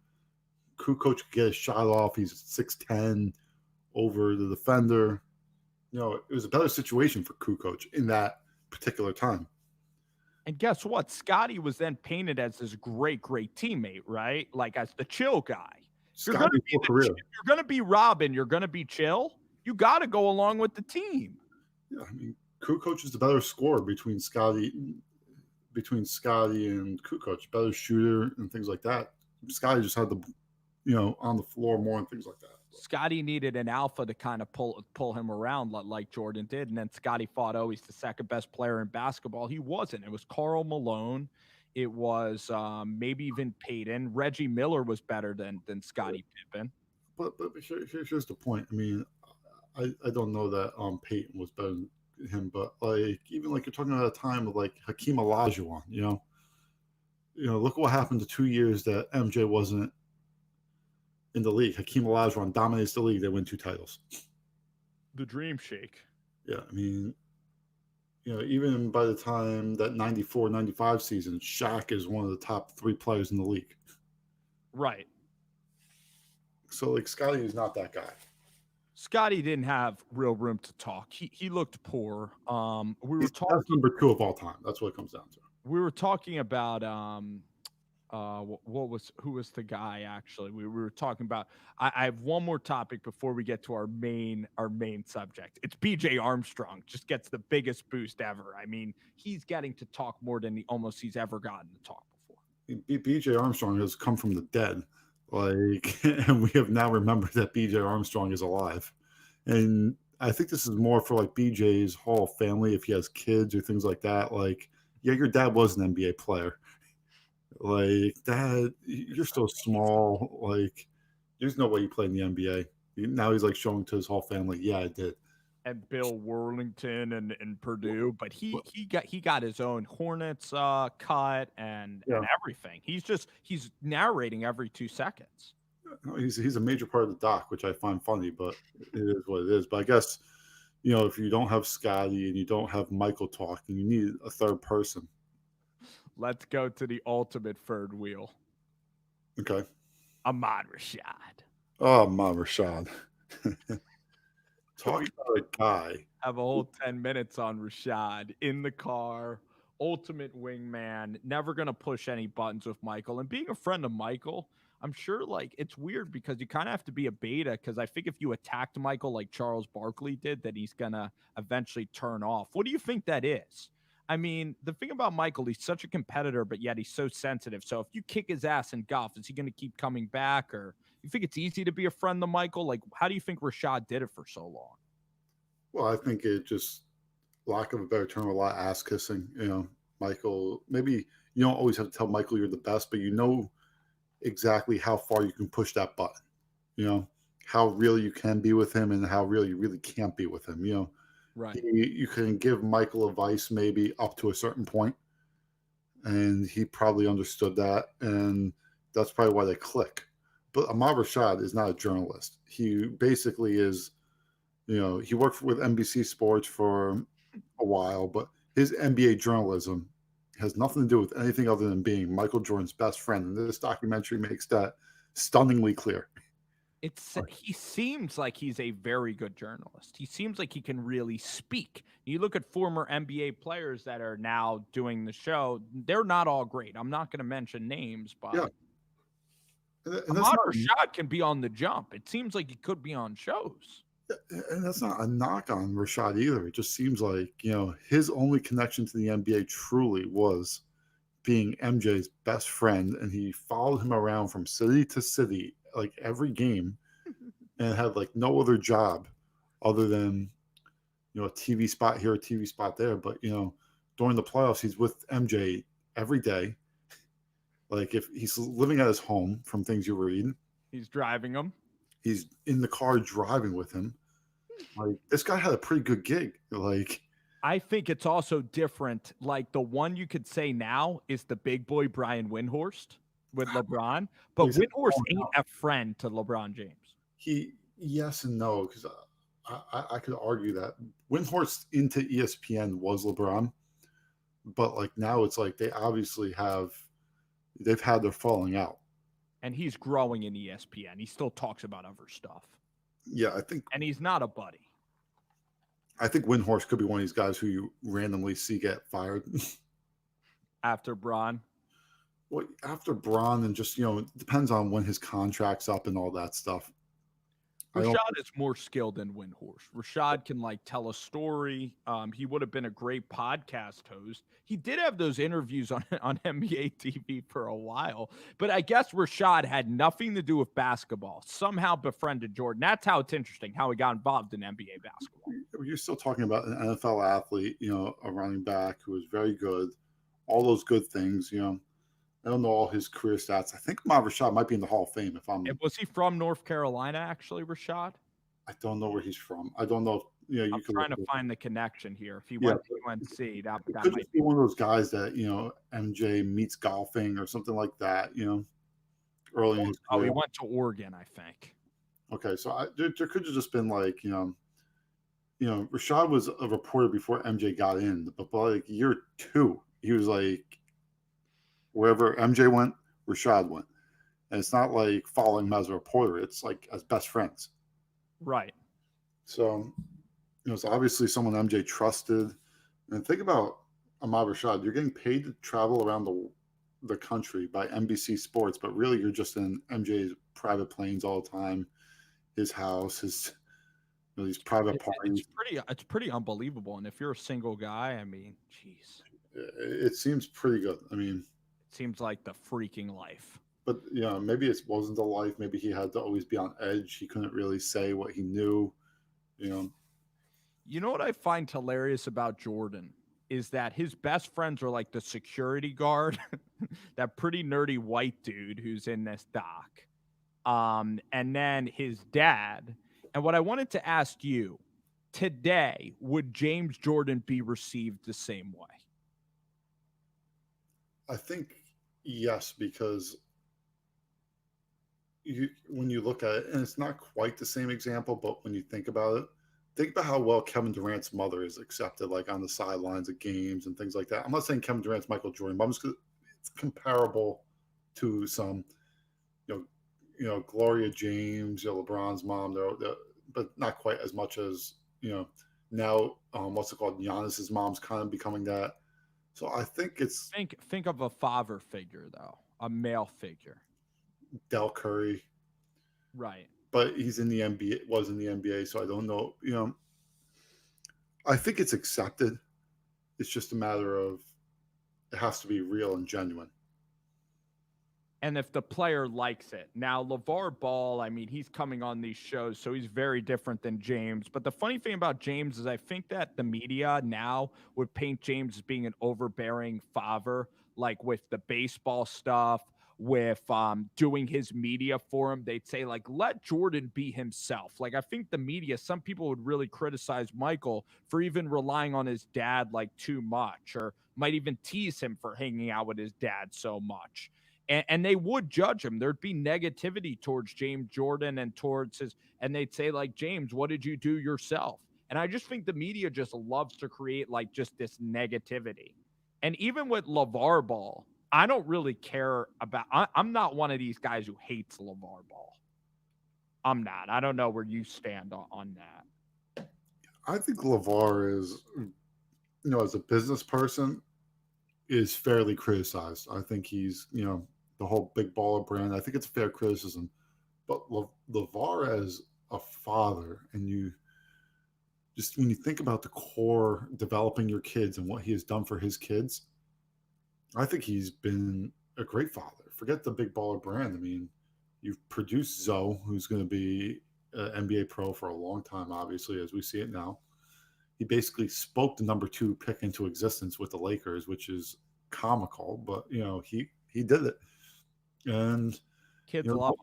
Kukoc could get a shot off. He's 6'10", over the defender. It was a better situation for Kukoc in that particular time. And guess what? Scotty was then painted as this great, great teammate, right? Like as the chill guy. You're going to be Robin. You're going to be chill. You got to go along with the team. Yeah, I mean, Kukoc is the better scorer between Scotty and Kukoc, better shooter and things like that. Scotty just had on the floor more and things like that. Scotty needed an alpha to kind of pull him around like Jordan did. And then Scotty thought, he's the second best player in basketball. He wasn't. It was Karl Malone. It was maybe even Peyton. Reggie Miller was better than Scottie Pippen. But here's the point. I mean, I don't know that Peyton was better than him, but like even like you're talking about a time of like Hakeem Olajuwon, look what happened to 2 years that MJ wasn't in the league. Hakeem Olajuwon dominates the league. They win 2 titles. The dream shake. Yeah, I mean, even by the time that 94-95 season, Shaq is one of the top 3 players in the league. Right. So, like, Scotty is not that guy. Scotty didn't have real room to talk. He looked poor. He's number 2 of all time. That's what it comes down to. We were talking about who was the guy actually? We were talking about. I have one more topic before we get to our main subject. It's BJ Armstrong. Just gets the biggest boost ever. I mean, he's getting to talk more than he's ever gotten to talk before. BJ Armstrong has come from the dead, and we have now remembered that BJ Armstrong is alive. And I think this is more for like BJ's whole family, if he has kids or things like that. Like, yeah, your dad was an NBA player. Like, Dad, you're still small. Like, there's no way you played in the NBA. Now he's like showing to his whole family, yeah, I did. And Bill Worlington and Purdue, but he got his own Hornets cut and everything. He's narrating every 2 seconds. He's a major part of the doc, which I find funny, but it is what it is. But I guess if you don't have Scotty and you don't have Michael talking, you need a third person. Let's go to the ultimate third wheel. Okay. Ahmad Rashad. Oh, Ahmad Rashad. Talk about a guy. Have a whole 10 minutes on Rashad in the car ultimate wingman, never going to push any buttons with Michael. And being a friend of Michael, I'm sure like it's weird because you kind of have to be a beta because I think if you attacked Michael like Charles Barkley did, that he's going to eventually turn off. What do you think that is? I mean, the thing about Michael, he's such a competitor, but yet he's so sensitive. So if you kick his ass in golf, is he going to keep coming back? Or you think it's easy to be a friend of Michael? Like, how do you think Rashad did it for so long? Well, I think it just, lack of a better term, a lot of ass kissing. Michael, maybe you don't always have to tell Michael you're the best, but you know exactly how far you can push that button. How real you can be with him and how real you really can't be with him. Right. You can give Michael advice maybe up to a certain point, and he probably understood that, and that's probably why they click. But Ahmad Rashad is not a journalist. He basically is, he worked with NBC Sports for a while, but his NBA journalism has nothing to do with anything other than being Michael Jordan's best friend. And this documentary makes that stunningly clear. He seems like he's a very good journalist. He seems like he can really speak. You look at former NBA players that are now doing the show, they're not all great. I'm not going to mention names, but Yeah. And Ahmad Rashad can be on the jump. It seems like he could be on shows. And that's not a knock on Rashad either. It just seems like, his only connection to the NBA truly was being MJ's best friend. And he followed him around from city to city, like every game, and had like no other job other than, a TV spot here, a TV spot there. But, during the playoffs, he's with MJ every day. Like if he's living at his home from things you read, he's driving him. He's in the car driving with him. Like this guy had a pretty good gig. Like I think it's also different. Like the one you could say now is the big boy Brian Windhorst with LeBron, but Windhorst ain't a friend to LeBron James. Yes and no, because I could argue that Windhorst into ESPN was LeBron, but like now it's like they've had their falling out. And he's growing in ESPN. He still talks about other stuff. Yeah, I think. And he's not a buddy. I think Windhorst could be one of these guys who you randomly see get fired. After Bron? Well, after Bron, and just, it depends on when his contract's up and all that stuff. Rashad is more skilled than Windhorst. Rashad can tell a story. He would have been a great podcast host. He did have those interviews on NBA TV for a while, but I guess Rashad had nothing to do with basketball. Somehow befriended Jordan. That's how it's interesting how he got involved in NBA basketball. You're still talking about an NFL athlete, a running back who was very good. All those good things, I don't know all his career stats. I think Ahmad Rashad might be in the Hall of Fame. Was he from North Carolina, actually, Rashad? I don't know where he's from. I don't know. I'm trying to find the connection here. If he went to UNC, that could might be one of those guys that MJ meets golfing or something like that. Early in his career. He went to Oregon, I think. Okay, so there could have just been Rashad was a reporter before MJ got in, but by like year 2, he was like. Wherever MJ went, Rashad went. And it's not like following him as a reporter. It's like as best friends. Right. So, it's obviously someone MJ trusted. And think about Ahmad Rashad. You're getting paid to travel around the country by NBC Sports, but really you're just in MJ's private planes all the time, his house, these private parties. It's pretty unbelievable. And if you're a single guy, I mean, geez. It seems pretty good. I mean, seems like the freaking life. But maybe it wasn't the life. Maybe he had to always be on edge. He couldn't really say what he knew. You know what I find hilarious about Jordan is that his best friends are like the security guard, that pretty nerdy white dude who's in this doc, and then his dad. And what I wanted to ask you today, would James Jordan be received the same way? I think yes, because when you look at it, and it's not quite the same example, but when you think about it, think about how well Kevin Durant's mother is accepted, like on the sidelines of games and things like that. I'm not saying Kevin Durant's Michael Jordan, but it's comparable to some, Gloria James, LeBron's mom, but not quite as much as now. What's it called? Giannis's mom's kind of becoming that. So I think it's Think of a father figure though, a male figure. Del Curry, Right. but he's in the NBA, was in the NBA, so I don't know. I think it's accepted. It's just a matter of it has to be real and genuine. And if the player likes it. Now, LeVar Ball, I mean, he's coming on these shows, so he's very different than James. But the funny thing about James is I think that the media now would paint James as being an overbearing father, like with the baseball stuff, with doing his media for him. They'd say, like, let Jordan be himself. Like, I think the media, some people would really criticize Michael for even relying on his dad, like, too much, or might even tease him for hanging out with his dad so much, and they would judge him. There'd be negativity towards James Jordan and towards his, and they'd say, like, James, what did you do yourself? And I just think the media just loves to create like just this negativity. And even with LeVar Ball, I don't really care about, I'm not one of these guys who hates LeVar Ball. I'm not. I don't know where you stand on that. I think LeVar is, as a business person, is fairly criticized. I think he's, the whole big baller brand. I think it's a fair criticism. But LeVar as a father, and you just when you think about the core developing your kids and what he has done for his kids, I think he's been a great father. Forget the big baller brand. I mean, you've produced Zoe, who's going to be an NBA pro for a long time, obviously, as we see it now. He basically spoke the number 2 pick into existence with the Lakers, which is comical, but he did it. And Kids love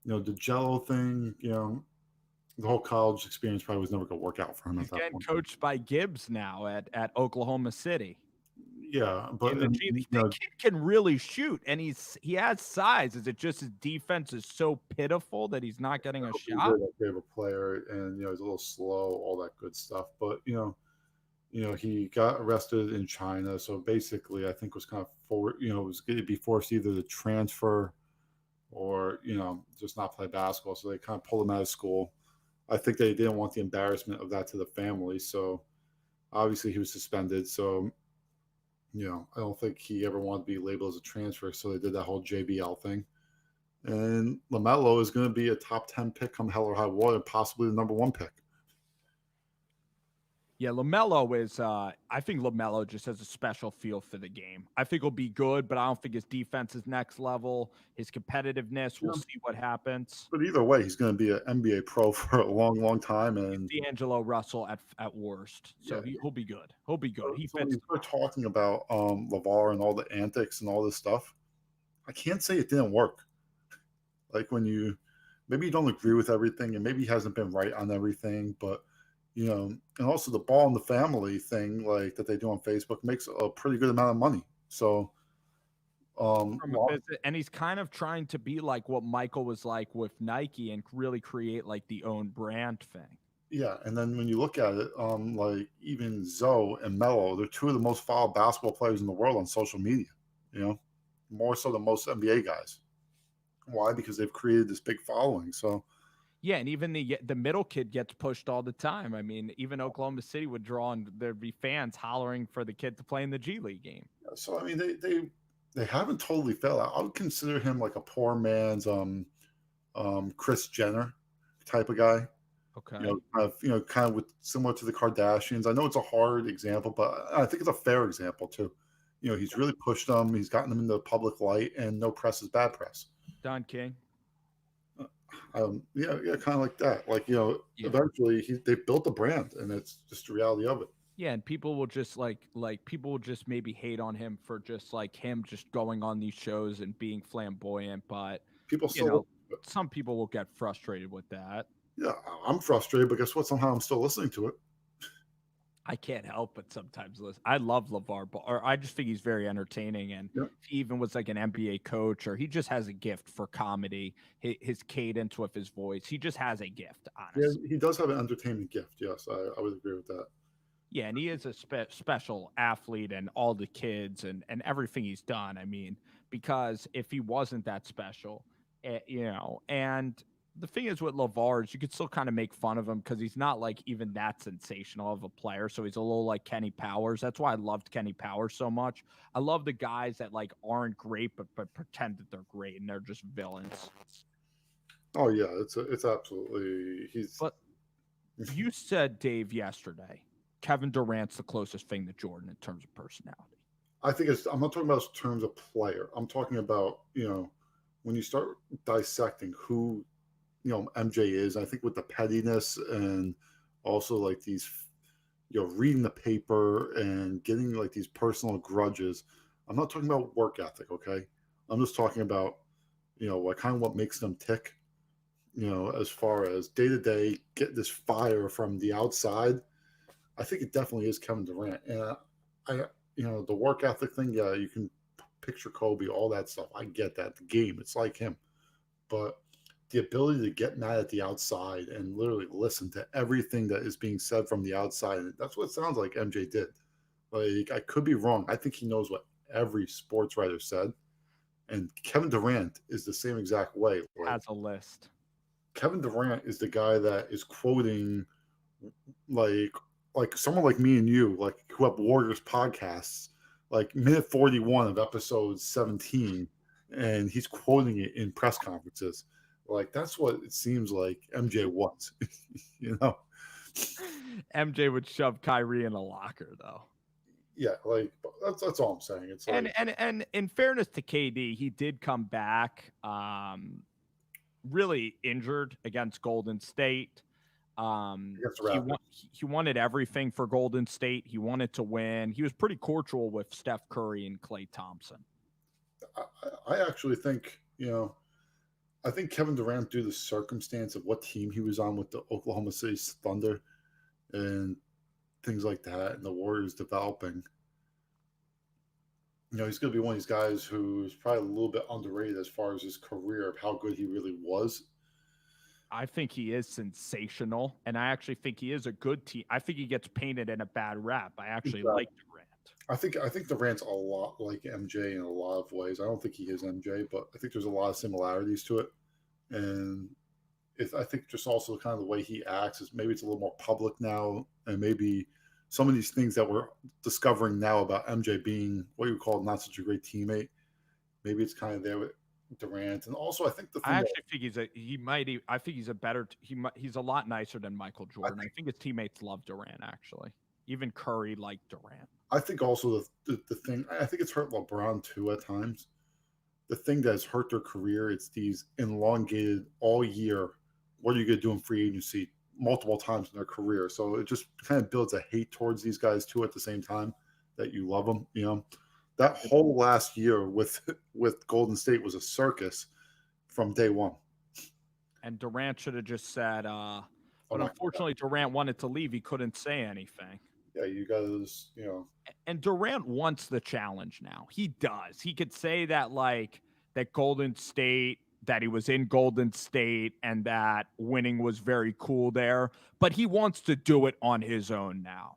him. The Jello thing, the whole college experience probably was never going to work out for him He's at that getting point. coached by Gibbs now at Oklahoma City. Yeah, but In the G League, that kid can really shoot, and he has size. Is it just his defense is so pitiful that he's not getting a shot? He's a favorite player, and he's a little slow, all that good stuff. But he got arrested in China, so basically, I think was kind of was going to be forced either to transfer or just not play basketball. So they kind of pulled him out of school. I think they didn't want the embarrassment of that to the family, so obviously he was suspended. So I don't think he ever wanted to be labeled as a transfer. So they did that whole JBL thing. And LaMelo is going to be a top 10 pick come hell or high water, possibly the number 1 pick. Yeah, LaMelo is. I think LaMelo just has a special feel for the game. I think he'll be good, but I don't think his defense is next level. His competitiveness, we'll see what happens. But either way, he's going to be an NBA pro for a long, long time. And D'Angelo Russell at worst, so he'll be good. He'll be good. He so fits. when we're talking about LeVar and all the antics and all this stuff, I can't say it didn't work. Like maybe you don't agree with everything, and maybe he hasn't been right on everything, but and also the ball in the family thing, like that they do on Facebook, makes a pretty good amount of money. So, and he's kind of trying to be like what Michael was like with Nike and really create like the own brand thing. Yeah, and then when you look at it, like even Zoe and Melo, they're 2 of the most followed basketball players in the world on social media. More so than most NBA guys. Why? Because they've created this big following. So. Yeah, and even the middle kid gets pushed all the time. I mean, even Oklahoma City would draw, and there'd be fans hollering for the kid to play in the G League game. So I mean, they haven't totally failed. I would consider him like a poor man's Kris Jenner type of guy. Okay. Kind of with similar to the Kardashians. I know it's a hard example, but I think it's a fair example too. He's really pushed them. He's gotten them into the public light, and no press is bad press. Don King. Yeah, kind of like that. Like eventually they built a brand, and it's just the reality of it. Yeah, and people will just like people will just maybe hate on him for just like him just going on these shows and being flamboyant, but people still some people will get frustrated with that. Yeah, I'm frustrated, but guess what? Somehow I'm still listening to it. I can't help but sometimes listen. I love LeVar Ball, or I just think he's very entertaining. And he even was like an NBA coach, or he just has a gift for comedy, his cadence with his voice. He just has a gift, honestly. Yeah, he does have an entertaining gift. Yes, I would agree with that. Yeah, and he is a special athlete, and all the kids and everything he's done. I mean, because if he wasn't that special, and the thing is with LeVar is you could still kind of make fun of him because he's not like even that sensational of a player. So he's a little like Kenny Powers. That's why I loved Kenny Powers so much. I love the guys that like aren't great but pretend that they're great and they're just villains. Oh yeah, it's absolutely he's. But you said, Dave, yesterday, Kevin Durant's the closest thing to Jordan in terms of personality. I think it's. I'm not talking about in terms of player. I'm talking about when you start dissecting who MJ is. I think with the pettiness and also like these reading the paper and getting like these personal grudges. I'm not talking about work ethic, okay? I'm just talking about what makes them tick. As far as day to day, get this fire from the outside. I think it definitely is Kevin Durant, and the work ethic thing. Yeah, you can picture Kobe, all that stuff. I get that. The game, it's like him, but the ability to get mad at the outside and literally listen to everything that is being said from the outside. That's what it sounds like MJ did. Like, I could be wrong. I think he knows what every sports writer said. And Kevin Durant is the same exact way. Has a list. Kevin Durant is the guy that is quoting like someone like me and you, like who have Warriors podcasts, like minute 41 of episode 17, and he's quoting it in press conferences. Like, that's what it seems like MJ wants, MJ would shove Kyrie in a locker, though. Yeah, like that's all I'm saying. It's like, and in fairness to KD, he did come back really injured against Golden State. He wanted everything for Golden State. He wanted to win. He was pretty cordial with Steph Curry and Klay Thompson. I actually think, I think Kevin Durant, due to the circumstance of what team he was on with the Oklahoma City Thunder and things like that, and the Warriors developing, he's going to be one of these guys who's probably a little bit underrated as far as his career of how good he really was. I think he is sensational, and I actually think he is a good team. I think he gets painted in a bad rap. I actually like Durant. I think Durant's a lot like MJ in a lot of ways. I don't think he is MJ, but I think there's a lot of similarities to it. And I think just also kind of the way he acts is maybe it's a little more public now, and maybe some of these things that we're discovering now about MJ being what you would call not such a great teammate, maybe it's kind of there with Durant. And also, I think I actually think he's a lot nicer than Michael Jordan. I think his teammates love Durant, actually. Even Curry liked Durant. I think also the thing, I think it's hurt LeBron too at times. The thing that has hurt their career, it's these elongated all year. What are you going to do in free agency multiple times in their career? So it just kind of builds a hate towards these guys too at the same time that you love them. That whole last year with Golden State was a circus from day one. And Durant should have just said, but unfortunately Durant wanted to leave. He couldn't say anything. Yeah, you guys, And Durant wants the challenge now. He does. He could say that that Golden State, that he was in Golden State and that winning was very cool there, but he wants to do it on his own now.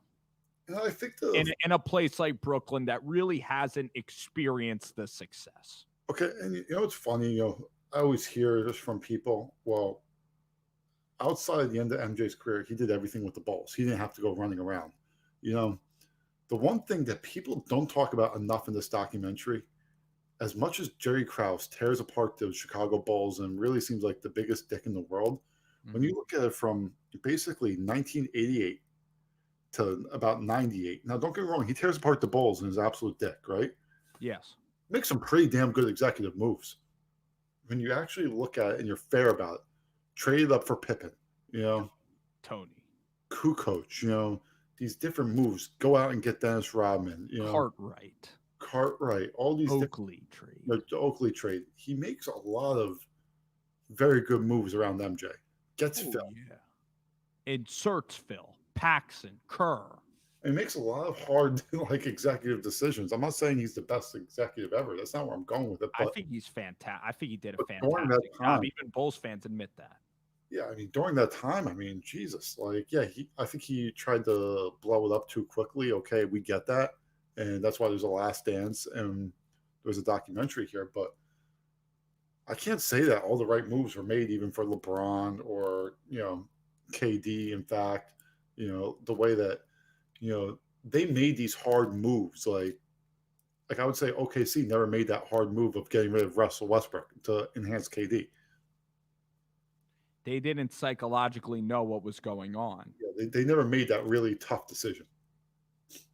And I think in a place like Brooklyn that really hasn't experienced the success. Okay, and it's funny, I always hear this from people. Well, outside the end of MJ's career, he did everything with the balls. He didn't have to go running around. The one thing that people don't talk about enough in this documentary, as much as Jerry Krause tears apart the Chicago Bulls and really seems like the biggest dick in the world, when you look at it from basically 1988 to about 98. Now, don't get me wrong, he tears apart the Bulls and is an absolute dick, right? Yes. Makes some pretty damn good executive moves. When you actually look at it and you're fair about it, trade up for Pippen, Tony, Kukoc, these different moves. Go out and get Dennis Rodman, Cartwright, all these Oakley trade. The Oakley trade. He makes a lot of very good moves around MJ. Gets Phil. Yeah. Inserts Phil, Paxson, Kerr. He makes a lot of hard executive decisions. I'm not saying he's the best executive ever. That's not where I'm going with it. But I think he's fantastic. I think he did a fantastic job. Even Bulls fans admit that. Yeah, during that time, Jesus. I think he tried to blow it up too quickly. Okay, we get that. And that's why there's a Last Dance and there's a documentary here. But I can't say that all the right moves were made, even for LeBron or KD. In fact, the way that they made these hard moves, like I would say OKC never made that hard move of getting rid of Russell Westbrook to enhance KD. They didn't psychologically know what was going on. Yeah, they never made that really tough decision.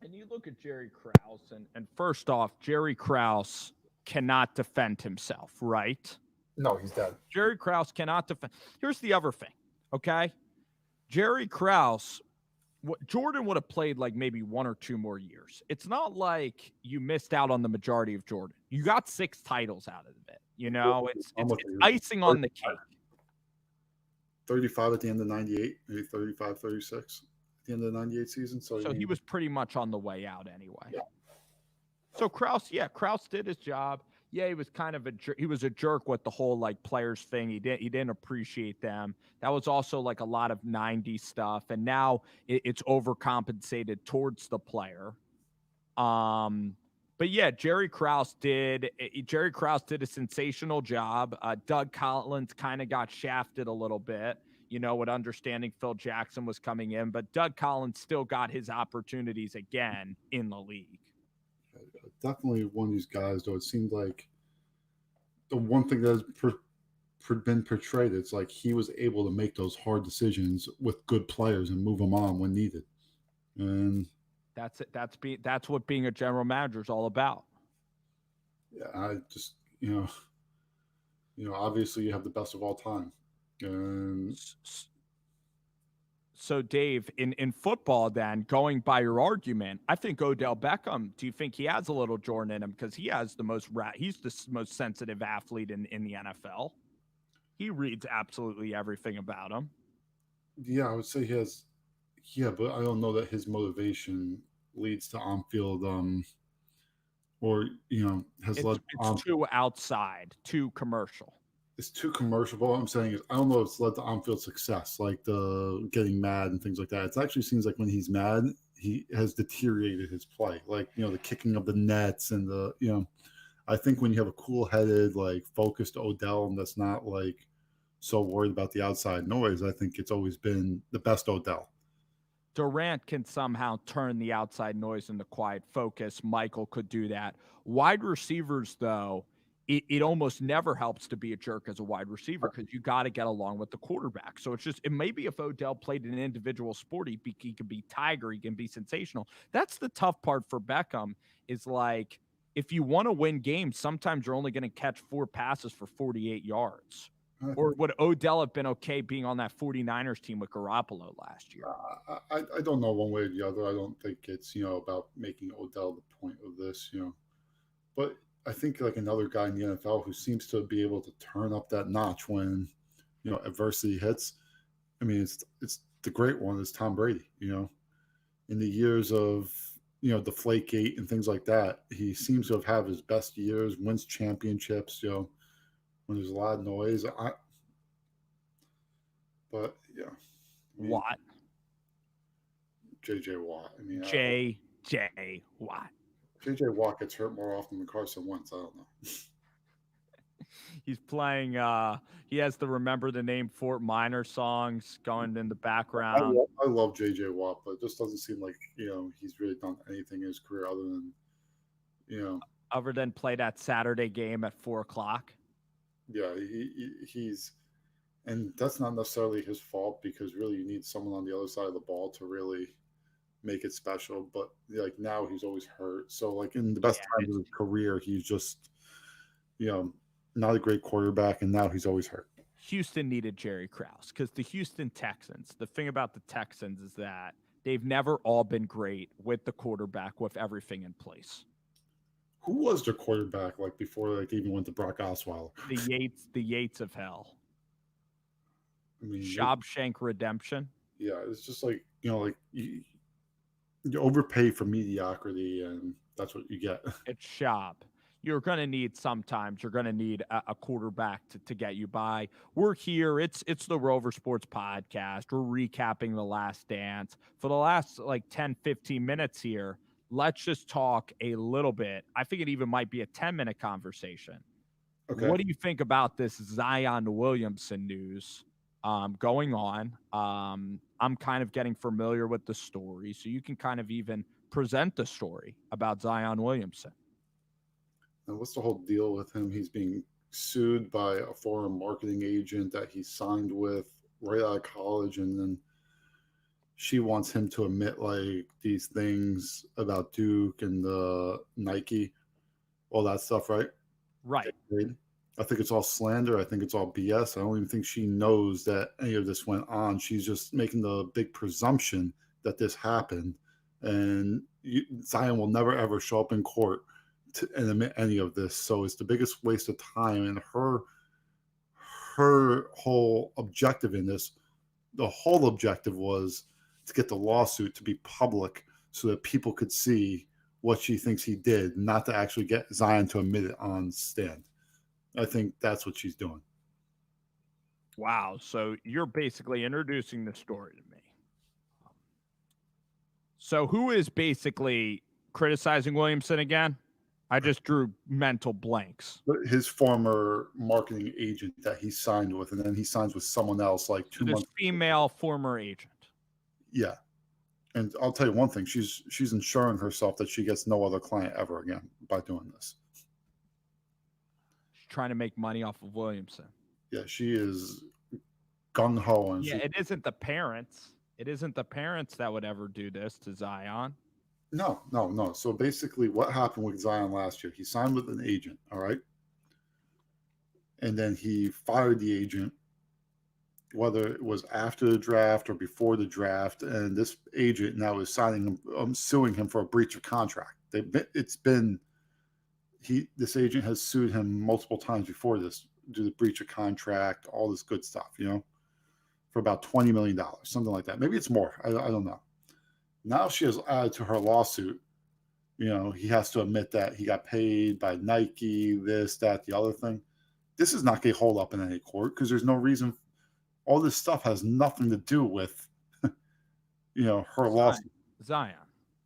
And you look at Jerry Krause, and first off, Jerry Krause cannot defend himself, right? No, he's dead. Jerry Krause cannot defend. Here's the other thing, okay? Jerry Krause, Jordan would have played like maybe 1 or 2 more years. It's not like you missed out on the majority of Jordan. You got 6 titles out of it. It's icing on the cake. 35 at the end of 98, maybe 35, 36 at the end of the 98 season. So he was pretty much on the way out anyway. Yeah. So Krause did his job. Yeah, he was kind of he was a jerk with the whole like players thing. He didn't appreciate them. That was also like a lot of 90s stuff, and now it's overcompensated towards the player. But yeah, Jerry Krause did a sensational job. Doug Collins kind of got shafted a little bit, with understanding Phil Jackson was coming in, but Doug Collins still got his opportunities again in the league. Definitely one of these guys, though. It seemed like the one thing that has been portrayed, it's like he was able to make those hard decisions with good players and move them on when needed. And that's it. That's what being a general manager is all about. Yeah, I just obviously you have the best of all time. And so, Dave, in football, then going by your argument, I think Odell Beckham. Do you think he has a little Jordan in him because he has he's the most sensitive athlete in the NFL? He reads absolutely everything about him. Yeah, I would say he has. Yeah, but I don't know that his motivation leads to on-field, or has led. It's too outside, too commercial. It's too commercial. But what I'm saying is, I don't know if it's led to on-field success, like the getting mad and things like that. It actually seems like when he's mad, he has deteriorated his play. Like, the kicking of the nets and I think when you have a cool-headed, like focused Odell, and that's not like so worried about the outside noise, I think it's always been the best Odell. Durant can somehow turn the outside noise into quiet focus. Michael could do that. Wide receivers, though, it almost never helps to be a jerk as a wide receiver because you got to get along with the quarterback. So it maybe if Odell played an individual sport, he could be Tiger, he can be sensational. That's the tough part for Beckham is like, if you want to win games, sometimes you're only going to catch 4 passes for 48 yards. Or would Odell have been okay being on that 49ers team with Garoppolo last year? I don't know one way or the other. I don't think it's, about making Odell the point of this, But I think like another guy in the NFL who seems to be able to turn up that notch when, adversity hits. I mean, it's the great one is Tom Brady, In the years of, Deflategate and things like that, he seems to have had his best years, wins championships, when there's a lot of noise. But yeah. Watt. JJ Watt. I mean, JJ Watt. JJ Watt gets hurt more often than Carson Wentz. I don't know. He's playing. He has the "Remember the Name Fort Minor" songs going in the background. I love JJ Watt, but it just doesn't seem like he's really done anything in his career other than play that Saturday game at 4:00. Yeah, he's, and that's not necessarily his fault because really you need someone on the other side of the ball to really make it special. But like now he's always hurt. So like in the best times of his career, he's just, not a great quarterback, and now he's always hurt. Houston needed Jerry Krause because the Houston Texans, the thing about the Texans is that they've never all been great with the quarterback with everything in place. Who was their quarterback like before they even went to Brock Osweiler? The Yates of hell. I mean, Shawshank Redemption. Yeah, it's just like you overpay for mediocrity, and that's what you get. It's Schaub. You're going to need a quarterback to get you by. We're here. It's the Rover Sports Podcast. We're recapping The Last Dance. For the last 10, 15 minutes here, let's just talk a little bit. I think it even might be a 10-minute conversation Okay. What do you think about this Zion Williamson news going on? I'm kind of getting familiar with the story, so you can kind of even present the story about Zion Williamson. And what's the whole deal with him? He's being sued by a foreign marketing agent that he signed with right out of college, and then she wants him to admit like these things about Duke and the Nike, all that stuff, right? Right. I think it's all slander. I think it's all BS. I don't even think she knows that any of this went on. She's just making the big presumption that this happened, and Zion will never ever show up in court and admit any of this. So it's the biggest waste of time. And her whole objective in this, the whole objective was to get the lawsuit to be public so that people could see what she thinks he did, not to actually get Zion to admit it on stand. I think that's what she's doing. Wow. So you're basically introducing the story to me. So who is basically criticizing Williamson again? I just drew mental blanks. His former marketing agent that he signed with, and then he signs with someone else like 2 months. Female former agent. Yeah. And I'll tell you one thing, she's ensuring herself that she gets no other client ever again by doing this. She's trying to make money off of Williamson. Yeah, she is gung-ho. And it isn't the parents. It isn't the parents that would ever do this to Zion. No. So basically what happened with Zion last year, he signed with an agent, all right? And then he fired the agent, whether it was after the draft or before the draft, and this agent now is suing him for a breach of contract. This agent has sued him multiple times before this, do the breach of contract, all this good stuff, for about $20 million, something like that. Maybe it's more. I don't know. Now she has added to her lawsuit, he has to admit that he got paid by Nike, this, that, the other thing. This is not going to hold up in any court because there's no reason. All this stuff has nothing to do with, her lawsuit. Zion,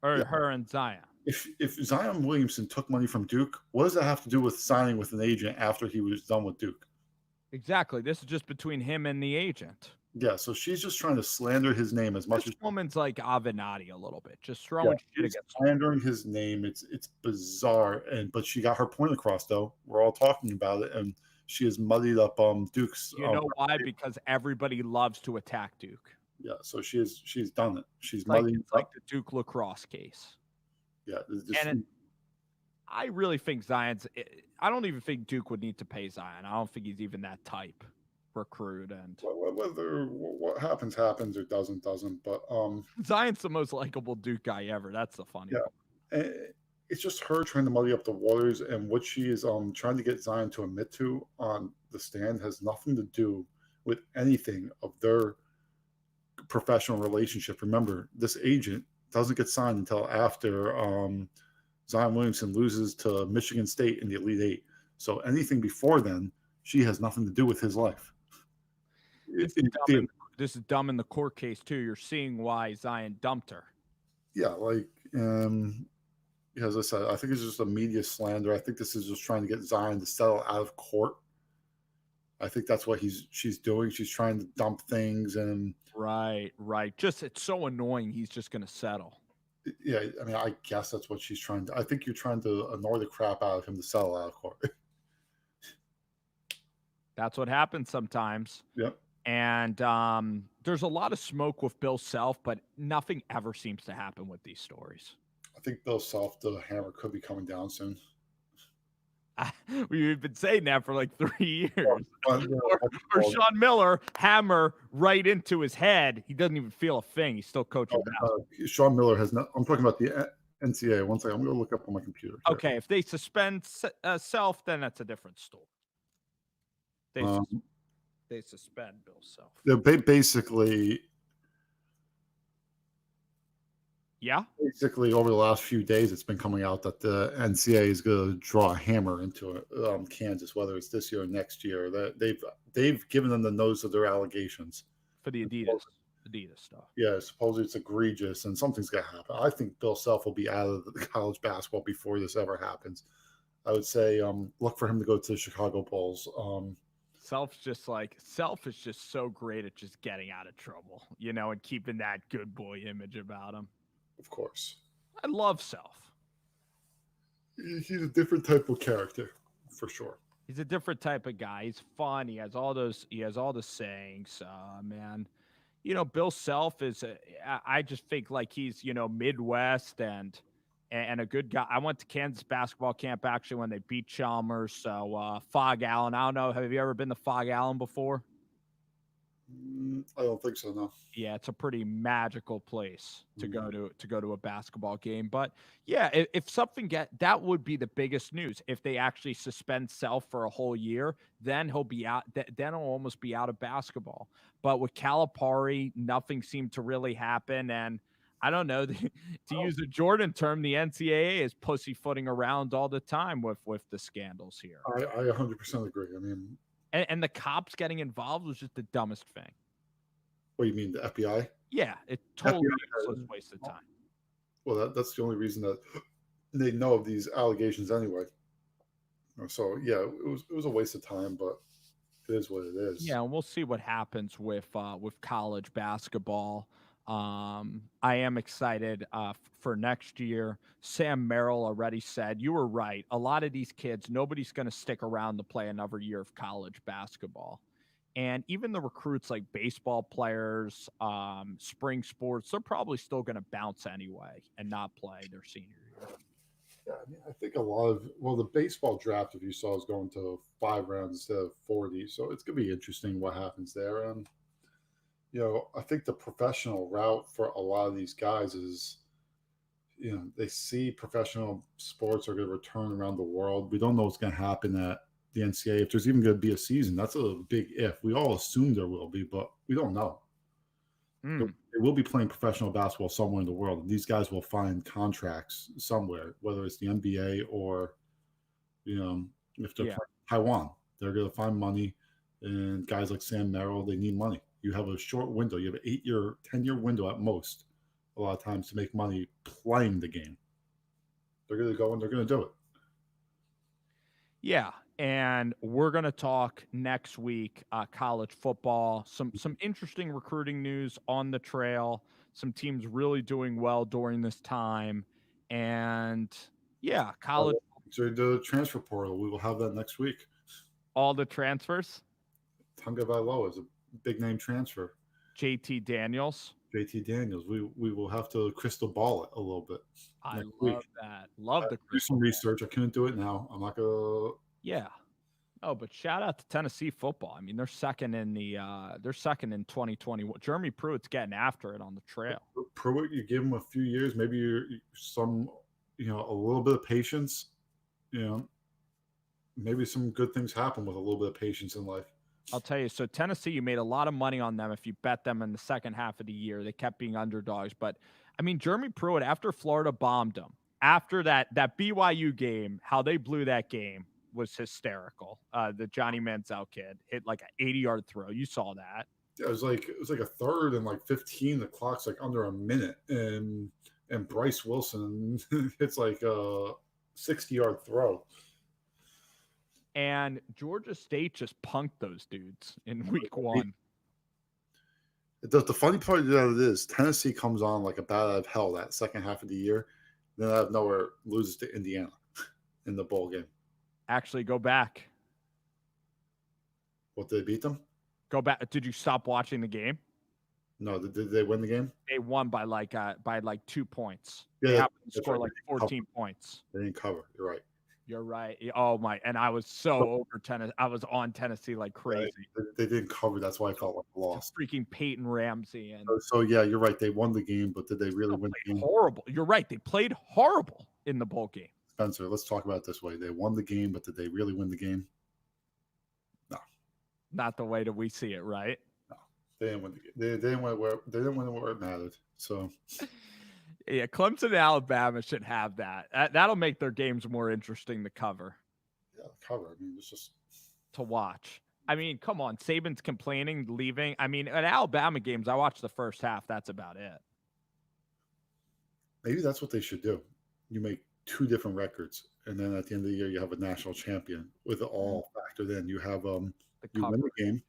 or yeah. Her and Zion. If Zion Williamson took money from Duke, what does that have to do with signing with an agent after he was done with Duke? Exactly. This is just between him and the agent. Yeah, so she's just trying to slander his name as much as woman's like Avenatti a little bit, just throwing shit against slandering his name. It's bizarre, but she got her point across though. We're all talking about it, and she has muddied up Duke's. You know why? Because everybody loves to attack Duke. Yeah, so she's done it. She's muddied up. Like the Duke lacrosse case. Yeah, I really think Zion's. I don't even think Duke would need to pay Zion. I don't think he's even that type. Recruit and whether what happens or doesn't. But Zion's the most likable Duke guy ever. That's the funny. Yeah, it's just her trying to muddy up the waters, and what she is trying to get Zion to admit to on the stand has nothing to do with anything of their professional relationship. Remember, this agent doesn't get signed until after Zion Williamson loses to Michigan State in the Elite Eight. So anything before then, she has nothing to do with his life. This is dumb in the court case too. You're seeing why Zion dumped her. Yeah, like as I said, I think it's just a media slander. I think this is just trying to get Zion to settle out of court. I think that's what she's doing. She's trying to dump things and right. Just it's so annoying. He's just going to settle. Yeah, I mean, I guess that's what she's trying to. I think you're trying to annoy the crap out of him to settle out of court. That's what happens sometimes. Yep. And there's a lot of smoke with Bill Self, but nothing ever seems to happen with these stories. I think Bill Self, the hammer could be coming down soon. We've been saying that for like 3 years. Or Sean Miller, hammer right into his head. He doesn't even feel a thing. He's still coaching. Sean Miller has not. I'm talking about the NCAA. One second. I'm going to look up on my computer. Here. Okay. If they suspend Self, then that's a different story. They suspend Bill Self. They're basically. Yeah. Basically, over the last few days, it's been coming out that the NCAA is going to draw a hammer into Kansas, whether it's this year or next year. They've given them the nose of their allegations for the Adidas stuff. Yeah, supposedly it's egregious and something's going to happen. I think Bill Self will be out of the college basketball before this ever happens. I would say look for him to go to the Chicago Bulls. Self is just so great at just getting out of trouble, and keeping that good boy image about him. Of course. I love Self. He's a different type of character, for sure. He's a different type of guy. He's fun. He has all the sayings. Man, Bill Self is. I just think like he's Midwest and a good guy. I went to Kansas basketball camp actually when they beat Chalmers. So Fog Allen. I don't know. Have you ever been to Fog Allen before? I don't think so. No. Yeah, it's a pretty magical place to go to a basketball game. But yeah, if something that would be the biggest news if they actually suspend Self for a whole year, then he'll be out. Then he'll almost be out of basketball. But with Calipari, nothing seemed to really happen, and I don't know to use a Jordan term, the NCAA is pussyfooting around all the time with the scandals here. I 100% agree. I mean, and the cops getting involved was just the dumbest thing. What do you mean, the FBI? Yeah, it totally was a waste of time. Well, that's the only reason that they know of these allegations anyway. So yeah, it was a waste of time, but it is what it is. Yeah, and we'll see what happens with college basketball. I am excited for next year. Sam Merrill already said, you were right. A lot of these kids, nobody's going to stick around to play another year of college basketball. And even the recruits like baseball players, spring sports, they're probably still going to bounce anyway and not play their senior year. Yeah, I mean, I think the baseball draft, if you saw, is going to 5 rounds instead of 40. So it's going to be interesting what happens there. And I think the professional route for a lot of these guys is, they see professional sports are going to return around the world. We don't know what's going to happen at the NCAA. If there's even going to be a season, that's a big if. We all assume there will be, but we don't know. They will be playing professional basketball somewhere in the world. These guys will find contracts somewhere, whether it's the NBA or, if they're playing Taiwan, they're going to find money. And guys like Sam Merrill, they need money. You have a short window. You have an 8-year, 10-year window at most, a lot of times, to make money playing the game. They're going to go and they're going to do it. Yeah, and we're going to talk next week college football. Some interesting recruiting news on the trail. Some teams really doing well during this time. And, yeah, college. So the transfer portal, we will have that next week. All the transfers? Tunga Vailoa is a big-name transfer. JT Daniels. We will have to crystal ball it a little bit. I love that. Love the do some research. I couldn't do it now. I'm not gonna. Yeah. Oh, but shout out to Tennessee football. I mean, they're second in 2021. Jeremy Pruitt's getting after it on the trail. Pruitt, you give him a few years, maybe a little bit of patience. Maybe some good things happen with a little bit of patience in life. I'll tell you. So Tennessee, you made a lot of money on them if you bet them in the second half of the year. They kept being underdogs. But, I mean, Jeremy Pruitt, after Florida bombed them, after that BYU game, how they blew that game was hysterical. The Johnny Manziel kid hit like an 80-yard throw. You saw that. Yeah, it was like a third and like 15. The clock's like under a minute. And Bryce Wilson hits like a 60-yard throw. And Georgia State just punked those dudes in week 1. The funny part of it is Tennessee comes on like a bat out of hell that second half of the year. Then out of nowhere loses to Indiana in the bowl game. Actually, go back. What, did they beat them? Go back. Did you stop watching the game? No. Did they win the game? They won by like 2 points. Yeah, they happened to score like 14 points. They didn't cover. You're right. You're right. Oh my! And I was so over Tennessee. I was on Tennessee like crazy. They didn't cover. That's why I felt like a loss. Freaking Peyton Ramsey and. So yeah, you're right. They won the game, but did they really win the game? Horrible. You're right. They played horrible in the bowl game. Spencer, let's talk about it this way. They won the game, but did they really win the game? No. Not the way that we see it, right? No, they didn't win the game. They didn't win where it mattered. So. Yeah, Clemson and Alabama should have that. That'll make their games more interesting to cover. Yeah, cover. I mean, it's just to watch. I mean, come on. Saban's complaining, leaving. I mean, at Alabama games, I watched the first half. That's about it. Maybe that's what they should do. You make 2 different records. and then at the end of the year you have a national champion with it all factored in. You have The you cover. win the game,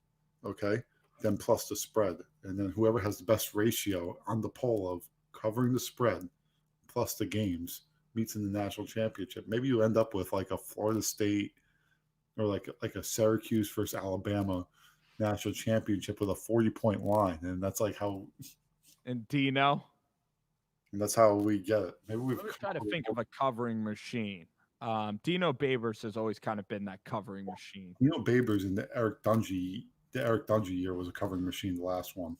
okay, then plus the spread, and then whoever has the best ratio on the poll of covering the spread plus the games meets in the national championship. Maybe you end up with like a Florida State or like a Syracuse versus Alabama national championship with a 40-point line, and that's like how And Dino. and that's how we get it. Maybe we've Let me come try to up with think of a covering machine. Dino Babers has always kind of been that covering machine. Babers in the Eric Dungy year was a covering machine. The last one.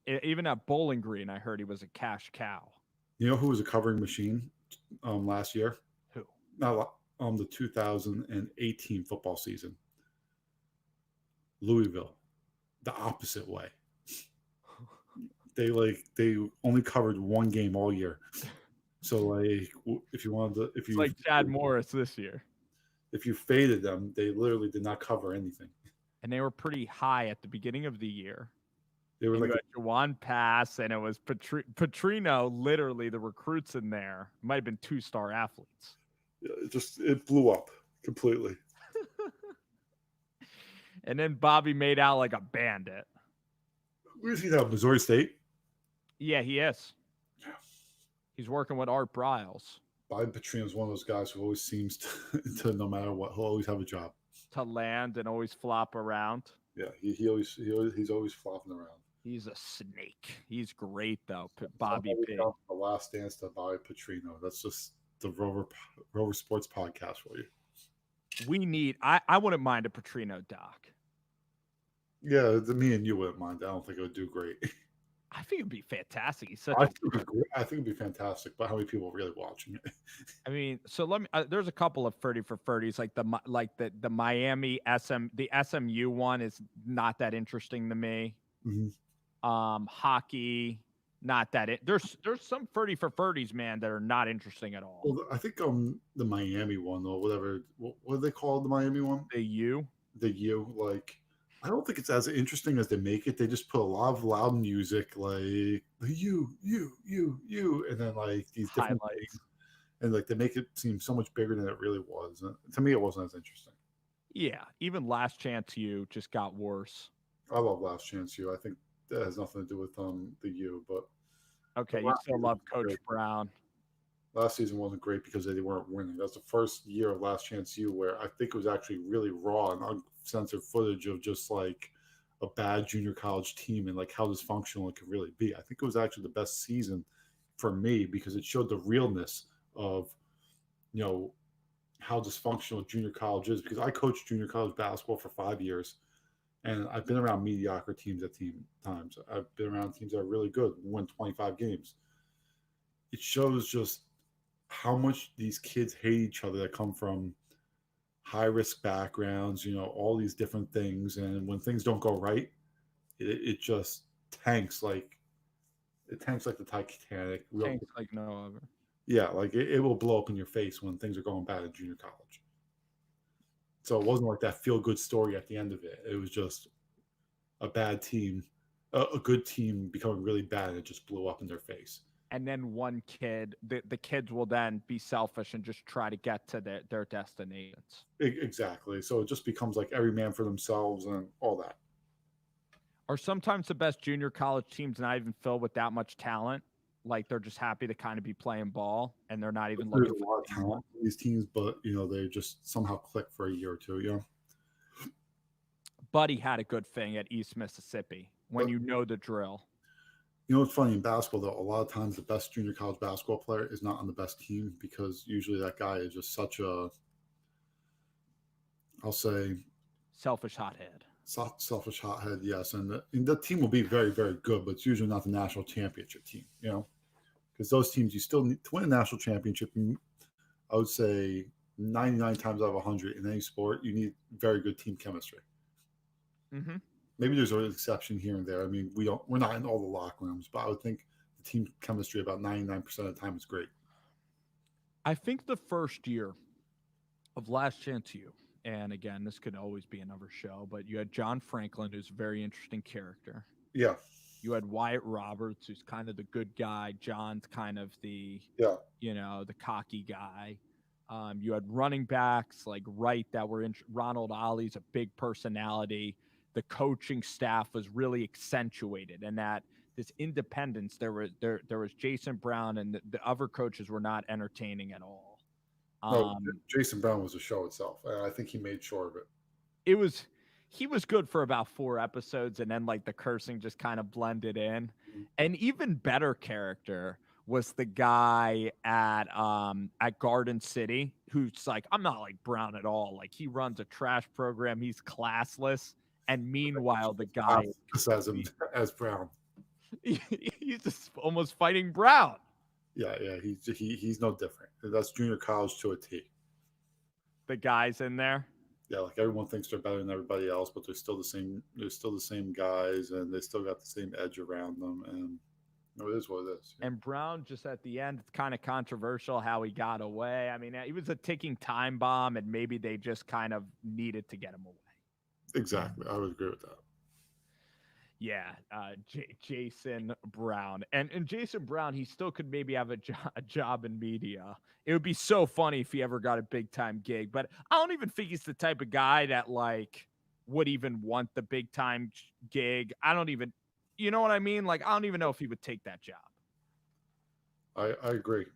Even at Bowling Green, I heard he was a cash cow. You know who was a covering machine last year? Who? Not the 2018 football season. Louisville, the opposite way. They only covered one game all year. So like if you wanted to, if you It's like Chad Morris this year. if you faded them, they literally did not cover anything. And they were pretty high at the beginning of the year. They were And like you had Jawan Pass, and it was Petrino, literally the recruits in there. Might have been 2-star athletes. it blew up completely. And then Bobby made out like a bandit. Where is he now? Missouri State? Yeah, he is. He's working with Art Briles. Bobby Petrino is one of those guys who always seems to no matter what, he'll always have a job. To land and always flop around. Yeah, he's always flopping around. He's a snake. He's great though, Bobby P. The last dance to Bobby Petrino. That's just the Rover Sports podcast for you. We need. I wouldn't mind a Petrino doc. Yeah, me and you wouldn't mind. I don't think it would do great. I think it'd be fantastic. He's such. I think it'd be fantastic, but how many people are really watching it? I mean, so let me. There's a couple of 30 for 30s, like the Miami the SMU one is not that interesting to me. Mm-hmm. Hockey, not that it. There's some 30 for 30s, man, that are not interesting at all. Well, I think the Miami one or whatever. What do they call the Miami one? The U. Like. I don't think it's as interesting as they make it. They just put a lot of loud music, like the you, and then like these different things, and like they make it seem so much bigger than it really was. And to me, it wasn't as interesting. Yeah, even Last Chance U just got worse. I love Last Chance U. I think that has nothing to do with the U, but okay, you still love Coach Brown. Last season wasn't great because they weren't winning. That's the first year of Last Chance U where I think it was actually really raw and uncensored footage of just like a bad junior college team and like how dysfunctional it could really be. I think it was actually the best season for me because it showed the realness of, how dysfunctional junior college is, because I coached junior college basketball for 5 years and I've been around mediocre teams at times. I've been around teams that are really good, win 25 games. It shows just how much these kids hate each other that come from high risk backgrounds, all these different things. And when things don't go right, it just tanks like the Titanic. Tanks like no other. Yeah, like it will blow up in your face when things are going bad in junior college. So it wasn't like that feel good story at the end of it. It was just a bad team, a good team becoming really bad, and it just blew up in their face. And then one kid, the kids will then be selfish and just try to get to their destinations. Exactly. So it just becomes like every man for themselves and all that. Are sometimes the best junior college teams not even filled with that much talent? Like they're just happy to kind of be playing ball and they're not even looking for a lot of talent in these teams, but they just somehow click for a year or two. Buddy had a good thing at East Mississippi when you know the drill. It's funny in basketball, though, a lot of times the best junior college basketball player is not on the best team because usually that guy is just such a, I'll say, selfish hothead. Selfish hothead, yes. And the team will be very, very good, but it's usually not the national championship team, because those teams, you still need to win a national championship. I would say 99 times out of 100 in any sport, you need very good team chemistry. Mm-hmm. Maybe there's an exception here and there. I mean, we're not in all the locker rooms, but I would think the team chemistry about 99% of the time is great. I think the first year of Last Chance U, and again, this could always be another show, but you had John Franklin, who's a very interesting character. Yeah. You had Wyatt Roberts, who's kind of the good guy. John's kind of the, the cocky guy. You had running backs like Wright that were in. Ronald Ollie's a big personality. The coaching staff was really accentuated, and that this independence. There was Jason Brown, and the other coaches were not entertaining at all. No, Um, Jason Brown was a show itself, and I think he made sure of it. it was he was good for about 4 episodes, and then like the cursing just kind of blended in. Mhm. An even better character was the guy at Garden City who's like, I'm not like Brown at all. Like he runs a trash program, he's classless. And meanwhile, the guy As him as Brown. he's just almost fighting Brown. Yeah, he's no different. That's junior college to a T. The guys in there. Yeah, like everyone thinks they're better than everybody else, but they're still the same. They're still the same guys, and they still got the same edge around them. And it is what it is. And Brown, just at the end, it's kind of controversial how he got away. I mean, he was a ticking time bomb, and maybe they just kind of needed to get him away. Exactly, I would agree with that. Yeah, Jason Brown, and Jason Brown, he still could maybe have a job in media. It would be so funny if he ever got a big time gig, but I don't even think he's the type of guy that like would even want the big time gig. I don't even, you know what I mean? Like I don't even know if he would take that job. I agree.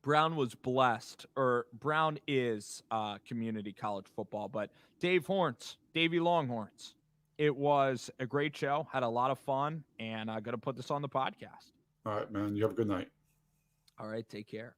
Brown was blessed, or Brown is community college football, but Davy Longhorns. It was a great show, had a lot of fun, and I'm going to put this on the podcast. All right, man. You have a good night. All right, take care.